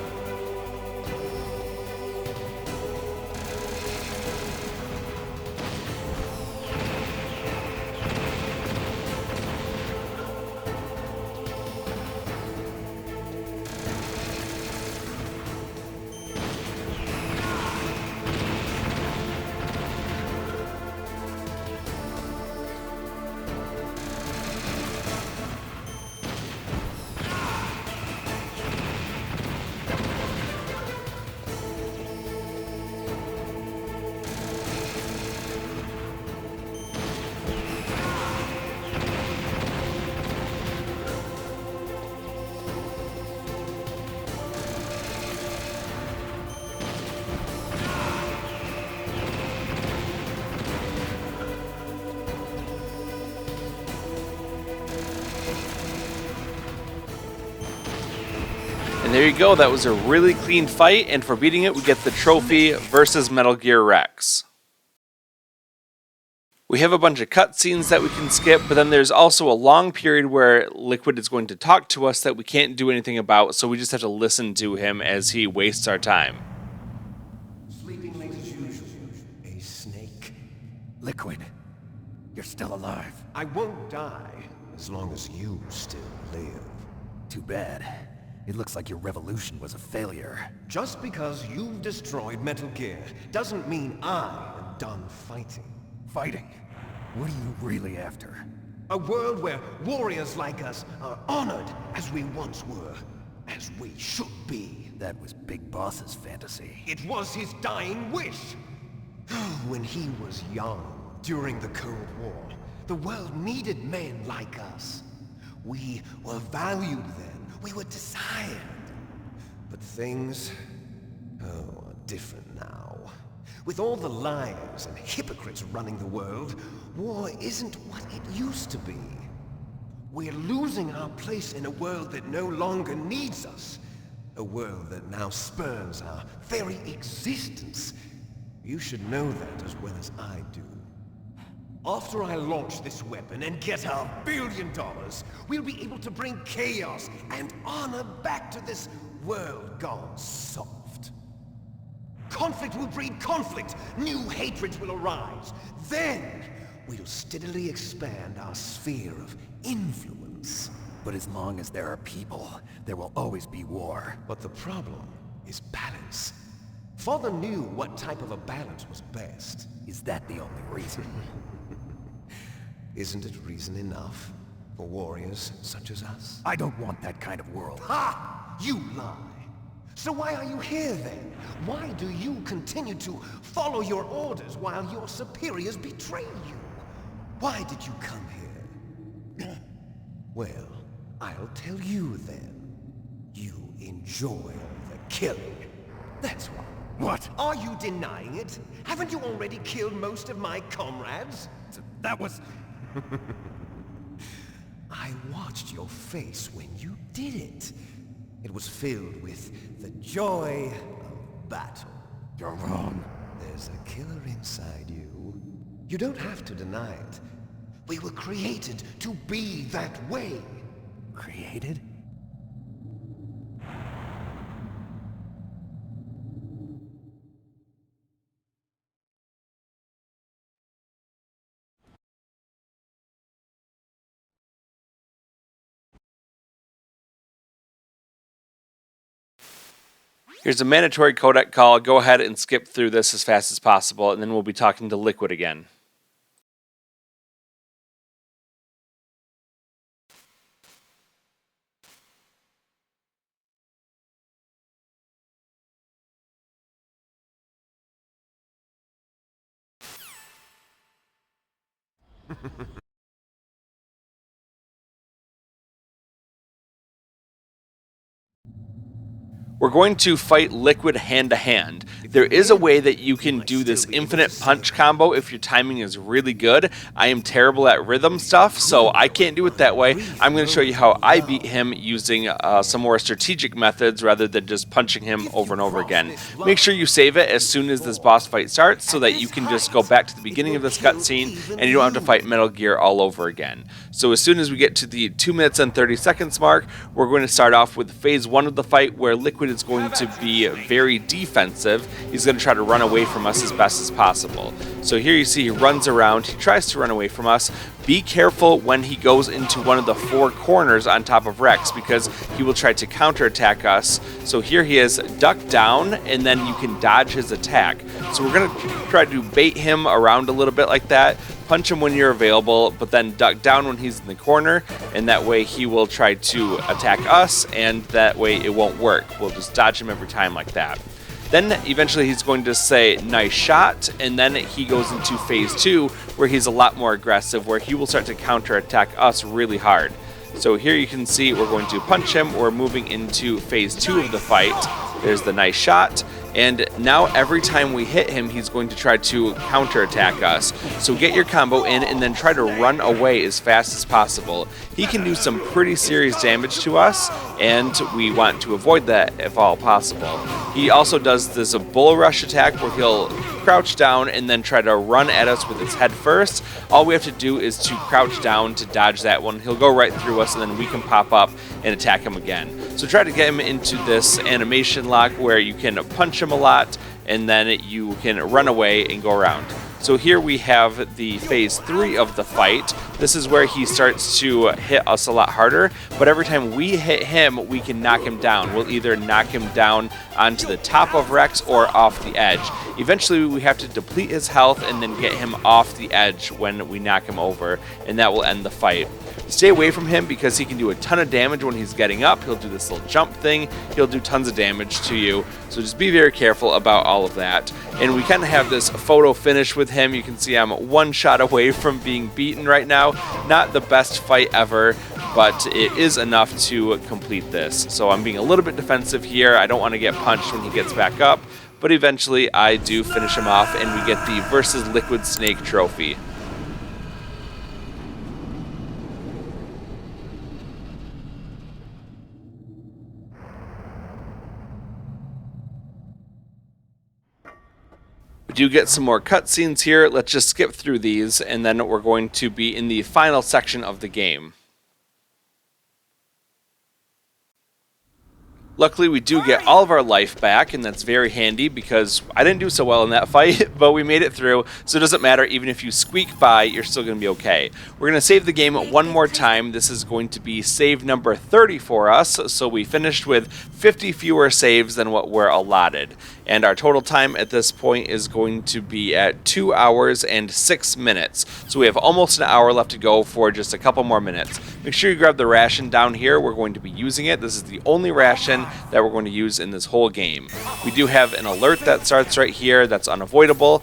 And there you go, that was a really clean fight, and for beating it, we get the trophy versus Metal Gear Rex. We have a bunch of cutscenes that we can skip, but then there's also a long period where Liquid is going to talk to us that we can't do anything about, so we just have to listen to him as he wastes our time. Sleeping late as usual. A snake. Liquid, you're still alive. I won't die as long as you still live. Too bad. It looks like your revolution was a failure. Just because you've destroyed Metal Gear doesn't mean I am done fighting. Fighting? What are you really after? A world where warriors like us are honored as we once were, as we should be. That was Big Boss's fantasy. It was his dying wish. When he was young, during the Cold War, the world needed men like us. We were valued then. We were desired. But things, are different now. With all the liars and hypocrites running the world, war isn't what it used to be. We're losing our place in a world that no longer needs us. A world that now spurns our very existence. You should know that as well as I do. After I launch this weapon and get our $1 billion, we'll be able to bring chaos and honor back to this world gone soft. Conflict will breed conflict. New hatreds will arise. Then, we'll steadily expand our sphere of influence. But as long as there are people, there will always be war. But the problem is balance. Father knew what type of a balance was best. Is that the only reason? Isn't it reason enough for warriors such as us? I don't want that kind of world. Ha! You lie! So why are you here then? Why do you continue to follow your orders while your superiors betray you? Why did you come here? Well, I'll tell you then. You enjoy the killing. That's why. What? Are you denying it? Haven't you already killed most of my comrades? That was... I watched your face when you did it. It was filled with the joy of battle. You're wrong. There's a killer inside you. You don't have to deny it. We were created to be that way. Created? Here's a mandatory codec call. Go ahead and skip through this as fast as possible, and then we'll be talking to Liquid again. We're going to fight Liquid hand-to-hand. There is a way that you can do this infinite punch combo if your timing is really good. I am terrible at rhythm stuff, so I can't do it that way. I'm going to show you how I beat him using some more strategic methods rather than just punching him over and over again. Make sure you save it as soon as this boss fight starts so that you can just go back to the beginning of this cutscene and you don't have to fight Metal Gear all over again. So as soon as we get to the 2 minutes and 30 seconds mark, we're going to start off with phase 1 of the fight where Liquid is going to be very defensive. He's going to try to run away from us as best as possible. So here you see he runs around, he tries to run away from us. Be careful when he goes into one of the 4 corners on top of Rex because he will try to counterattack us. So here he is, duck down, and then you can dodge his attack. So we're going to try to bait him around a little bit like that. Punch him when you're available, but then duck down when he's in the corner, and that way he will try to attack us, and that way it won't work. We'll just dodge him every time like that. Then eventually he's going to say, nice shot, and then he goes into phase 2, where he's a lot more aggressive, where he will start to counterattack us really hard. So here you can see we're going to punch him. We're moving into phase 2 of the fight. There's the nice shot. And now every time we hit him, he's going to try to counterattack us. So get your combo in and then try to run away as fast as possible. He can do some pretty serious damage to us, and we want to avoid that if all possible. He also does this bull rush attack where he'll crouch down and then try to run at us with his head first. All we have to do is to crouch down to dodge that one. He'll go right through us and then we can pop up and attack him again. So try to get him into this animation lock where you can punch him a lot and then you can run away and go around. So here we have the phase 3 of the fight. This is where he starts to hit us a lot harder, but every time we hit him, we can knock him down. We'll either knock him down onto the top of Rex or off the edge. Eventually, we have to deplete his health and then get him off the edge when we knock him over, and that will end the fight. Stay away from him because he can do a ton of damage when he's getting up. He'll do this little jump thing. He'll do tons of damage to you. So just be very careful about all of that. And we kind of have this photo finish with him. You can see I'm 1 shot away from being beaten right now. Not the best fight ever, but it is enough to complete this. So I'm being a little bit defensive here. I don't want to get punched when he gets back up. But eventually I do finish him off and we get the versus Liquid Snake trophy. We do get some more cutscenes here. Let's just skip through these, and then we're going to be in the final section of the game. Luckily, we do get all of our life back, and that's very handy because I didn't do so well in that fight, but we made it through, so it doesn't matter. Even if you squeak by, you're still going to be okay. We're going to save the game one more time. This is going to be save number 30 for us, so we finished with 50 fewer saves than what were allotted. And our total time at this point is going to be at 2 hours and 6 minutes. So we have almost an hour left to go for just a couple more minutes. make sure you grab the ration down here. We're going to be using it. This is the only ration that we're going to use in this whole game. We do have an alert that starts right here. That's unavoidable.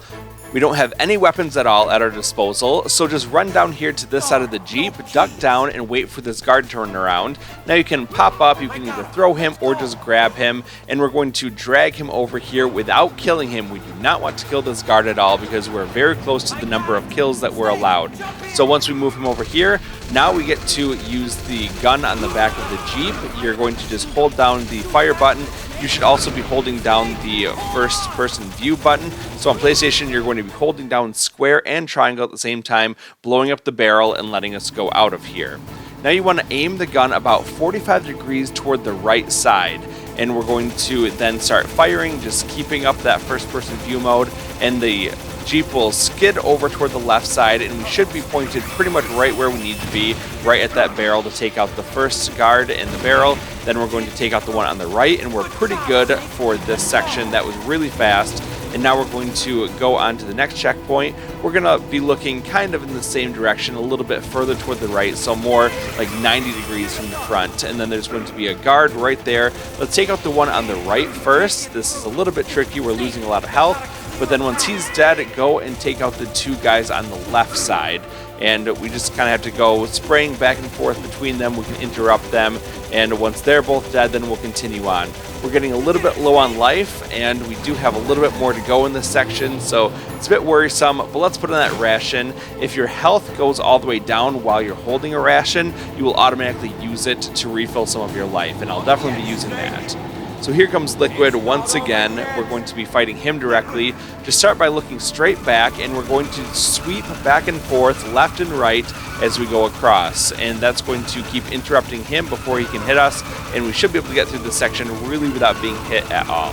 We don't have any weapons at all at our disposal, so just run down here to this side of the Jeep, duck down, and wait for this guard to turn around. Now you can pop up, you can either throw him or just grab him, and we're going to drag him over here without killing him. We do not want to kill this guard at all because we're very close to the number of kills that we're allowed. So once we move him over here, now we get to use the gun on the back of the Jeep. You're going to just hold down the fire button. You should also be holding down the first person view button. So on PlayStation, you're going to be holding down square and triangle at the same time, blowing up the barrel and letting us go out of here. Now you want to aim the gun about 45 degrees toward the right side. And we're going to then start firing, just keeping up that first person view mode, and the Jeep will skid over toward the left side, and we should be pointed pretty much right where we need to be, right at that barrel to take out the first guard in the barrel. Then we're going to take out the one on the right, and we're pretty good for this section. That was really fast. And now we're going to go on to the next checkpoint. We're going to be looking kind of in the same direction, a little bit further toward the right, so more like 90 degrees from the front. And then there's going to be a guard right there. Let's take out the one on the right first. This is a little bit tricky. We're losing a lot of health. But then once he's dead, go and take out the two guys on the left side. And we just kind of have to go spraying back and forth between them. We can interrupt them. And once they're both dead, then we'll continue on. We're getting a little bit low on life, and we do have a little bit more to go in this section, so it's a bit worrisome, but let's put in that ration. If your health goes all the way down while you're holding a ration, you will automatically use it to refill some of your life, and I'll definitely be using that. So here comes Liquid once again. We're going to be fighting him directly. Just start by looking straight back, and we're going to sweep back and forth, left and right, as we go across. And that's going to keep interrupting him before he can hit us, and we should be able to get through this section really without being hit at all.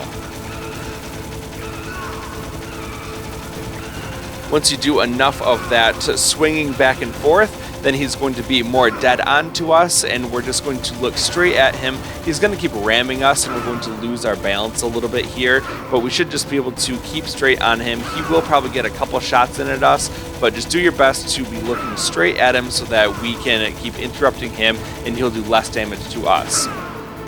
Once you do enough of that swinging back and forth, then he's going to be more dead on to us, and we're just going to look straight at him. He's going to keep ramming us, and we're going to lose our balance a little bit here, but we should just be able to keep straight on him. He will probably get a couple shots in at us, but just do your best to be looking straight at him so that we can keep interrupting him, and he'll do less damage to us.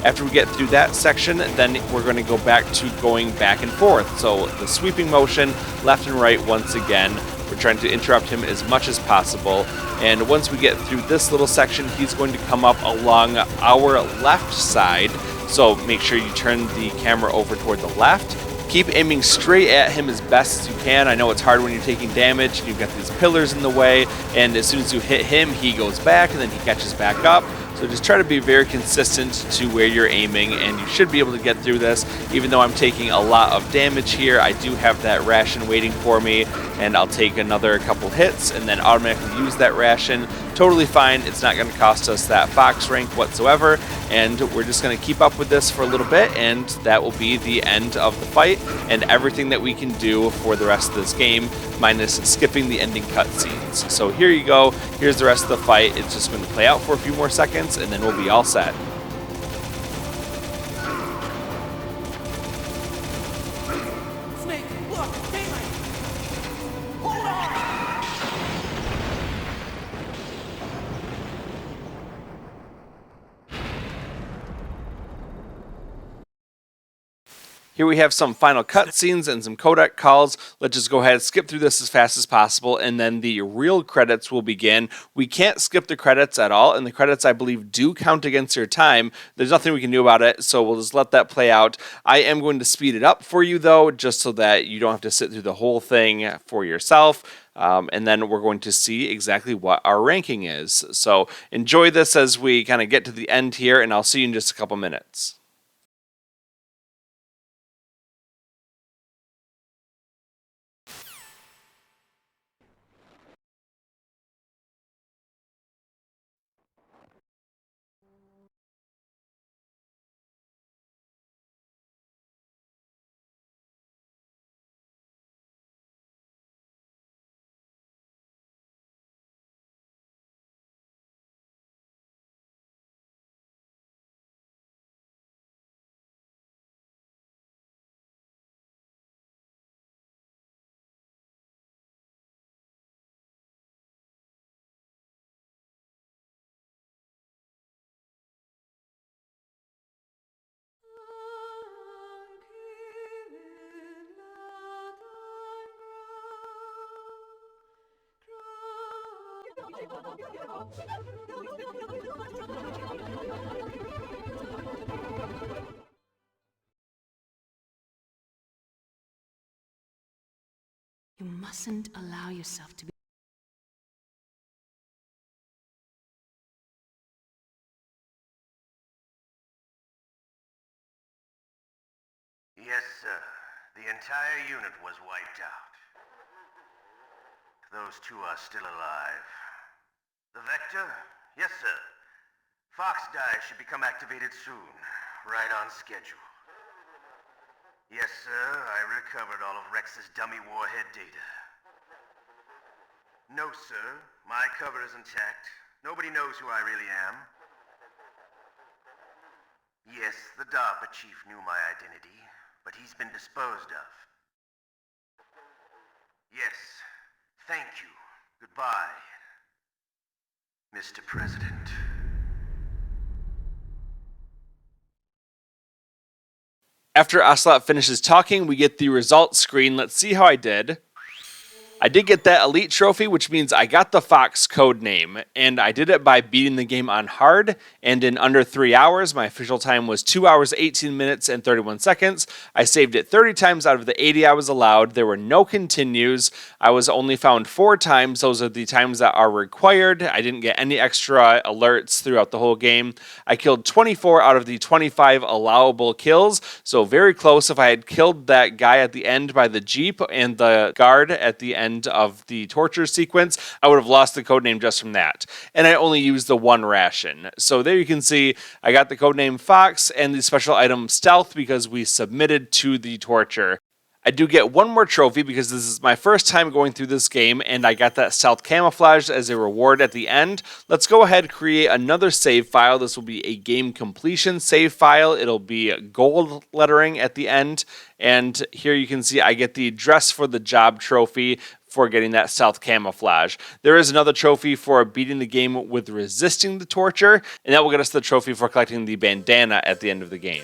After we get through that section, then we're going to go back to going back and forth. So the sweeping motion, left and right once again. We're trying to interrupt him as much as possible. And once we get through this little section, he's going to come up along our left side. So make sure you turn the camera over toward the left. Keep aiming straight at him as best as you can. I know it's hard when you're taking damage and you've got these pillars in the way. And as soon as you hit him, he goes back and then he catches back up. So just try to be very consistent to where you're aiming, and you should be able to get through this. Even though I'm taking a lot of damage here, I do have that ration waiting for me, and I'll take another couple hits and then automatically use that ration. Totally fine. It's not going to cost us that Fox rank whatsoever, and we're just going to keep up with this for a little bit, and that will be the end of the fight and everything that we can do for the rest of this game, minus skipping the ending cutscenes. So here you go. Here's the rest of the fight. It's just going to play out for a few more seconds, and then we'll be all set. Snake, look, daylight! Hold on! Here we have some final cutscenes and some codec calls. Let's just go ahead and skip through this as fast as possible, and then the real credits will begin. We can't skip the credits at all, and the credits, I believe, do count against your time. There's nothing we can do about it, so we'll just let that play out. I am going to speed it up for you, though, just so that you don't have to sit through the whole thing for yourself. And then we're going to see exactly what our ranking is. So enjoy this as we kind of get to the end here, and I'll see you in just a couple minutes. You mustn't allow yourself to be. Yes, sir. The entire unit was wiped out. Those two are still alive. The Vector? Yes, sir. Fox die should become activated soon. Right on schedule. Yes, sir. I recovered all of Rex's dummy warhead data. No, sir. My cover is intact. Nobody knows who I really am. Yes, the DARPA chief knew my identity, but he's been disposed of. Yes. Thank you. Goodbye, Mr. President. After Ocelot finishes talking, we get the results screen. Let's see how I did. I did get that elite trophy, which means I got the Fox code name, and I did it by beating the game on hard, and in under 3 hours. My official time was 2 hours, 18 minutes, and 31 seconds. I saved it 30 times out of the 80 I was allowed. There were no continues. I was only found 4 times. Those are the times that are required. I didn't get any extra alerts throughout the whole game. I killed 24 out of the 25 allowable kills, so very close. If I had killed that guy at the end by the Jeep and the guard at the end of the torture sequence, I would have lost the codename just from that. And I only used the 1 ration. So there you can see I got the codename Fox and the special item Stealth because we submitted to the torture. I do get 1 more trophy because this is my first time going through this game, and I got that stealth camouflage as a reward at the end. Let's go ahead and create another save file. This will be a game completion save file. It'll be gold lettering at the end, and here you can see I get the dress for the job trophy for getting that stealth camouflage. There is another trophy for beating the game with resisting the torture, and that will get us the trophy for collecting the bandana at the end of the game.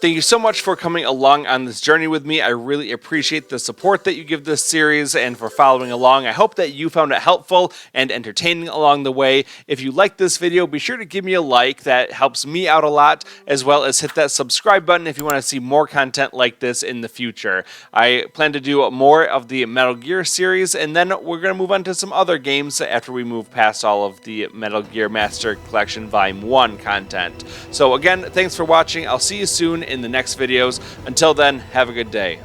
Thank you so much for coming along on this journey with me. I really appreciate the support that you give this series and for following along. I hope that you found it helpful and entertaining along the way. If you liked this video, be sure to give me a like. That helps me out a lot, as well as hit that subscribe button if you want to see more content like this in the future. I plan to do more of the Metal Gear series, and then we're going to move on to some other games after we move past all of the Metal Gear Master Collection Volume 1 content. So again, thanks for watching. I'll see you soon in the next videos. Until then, have a good day.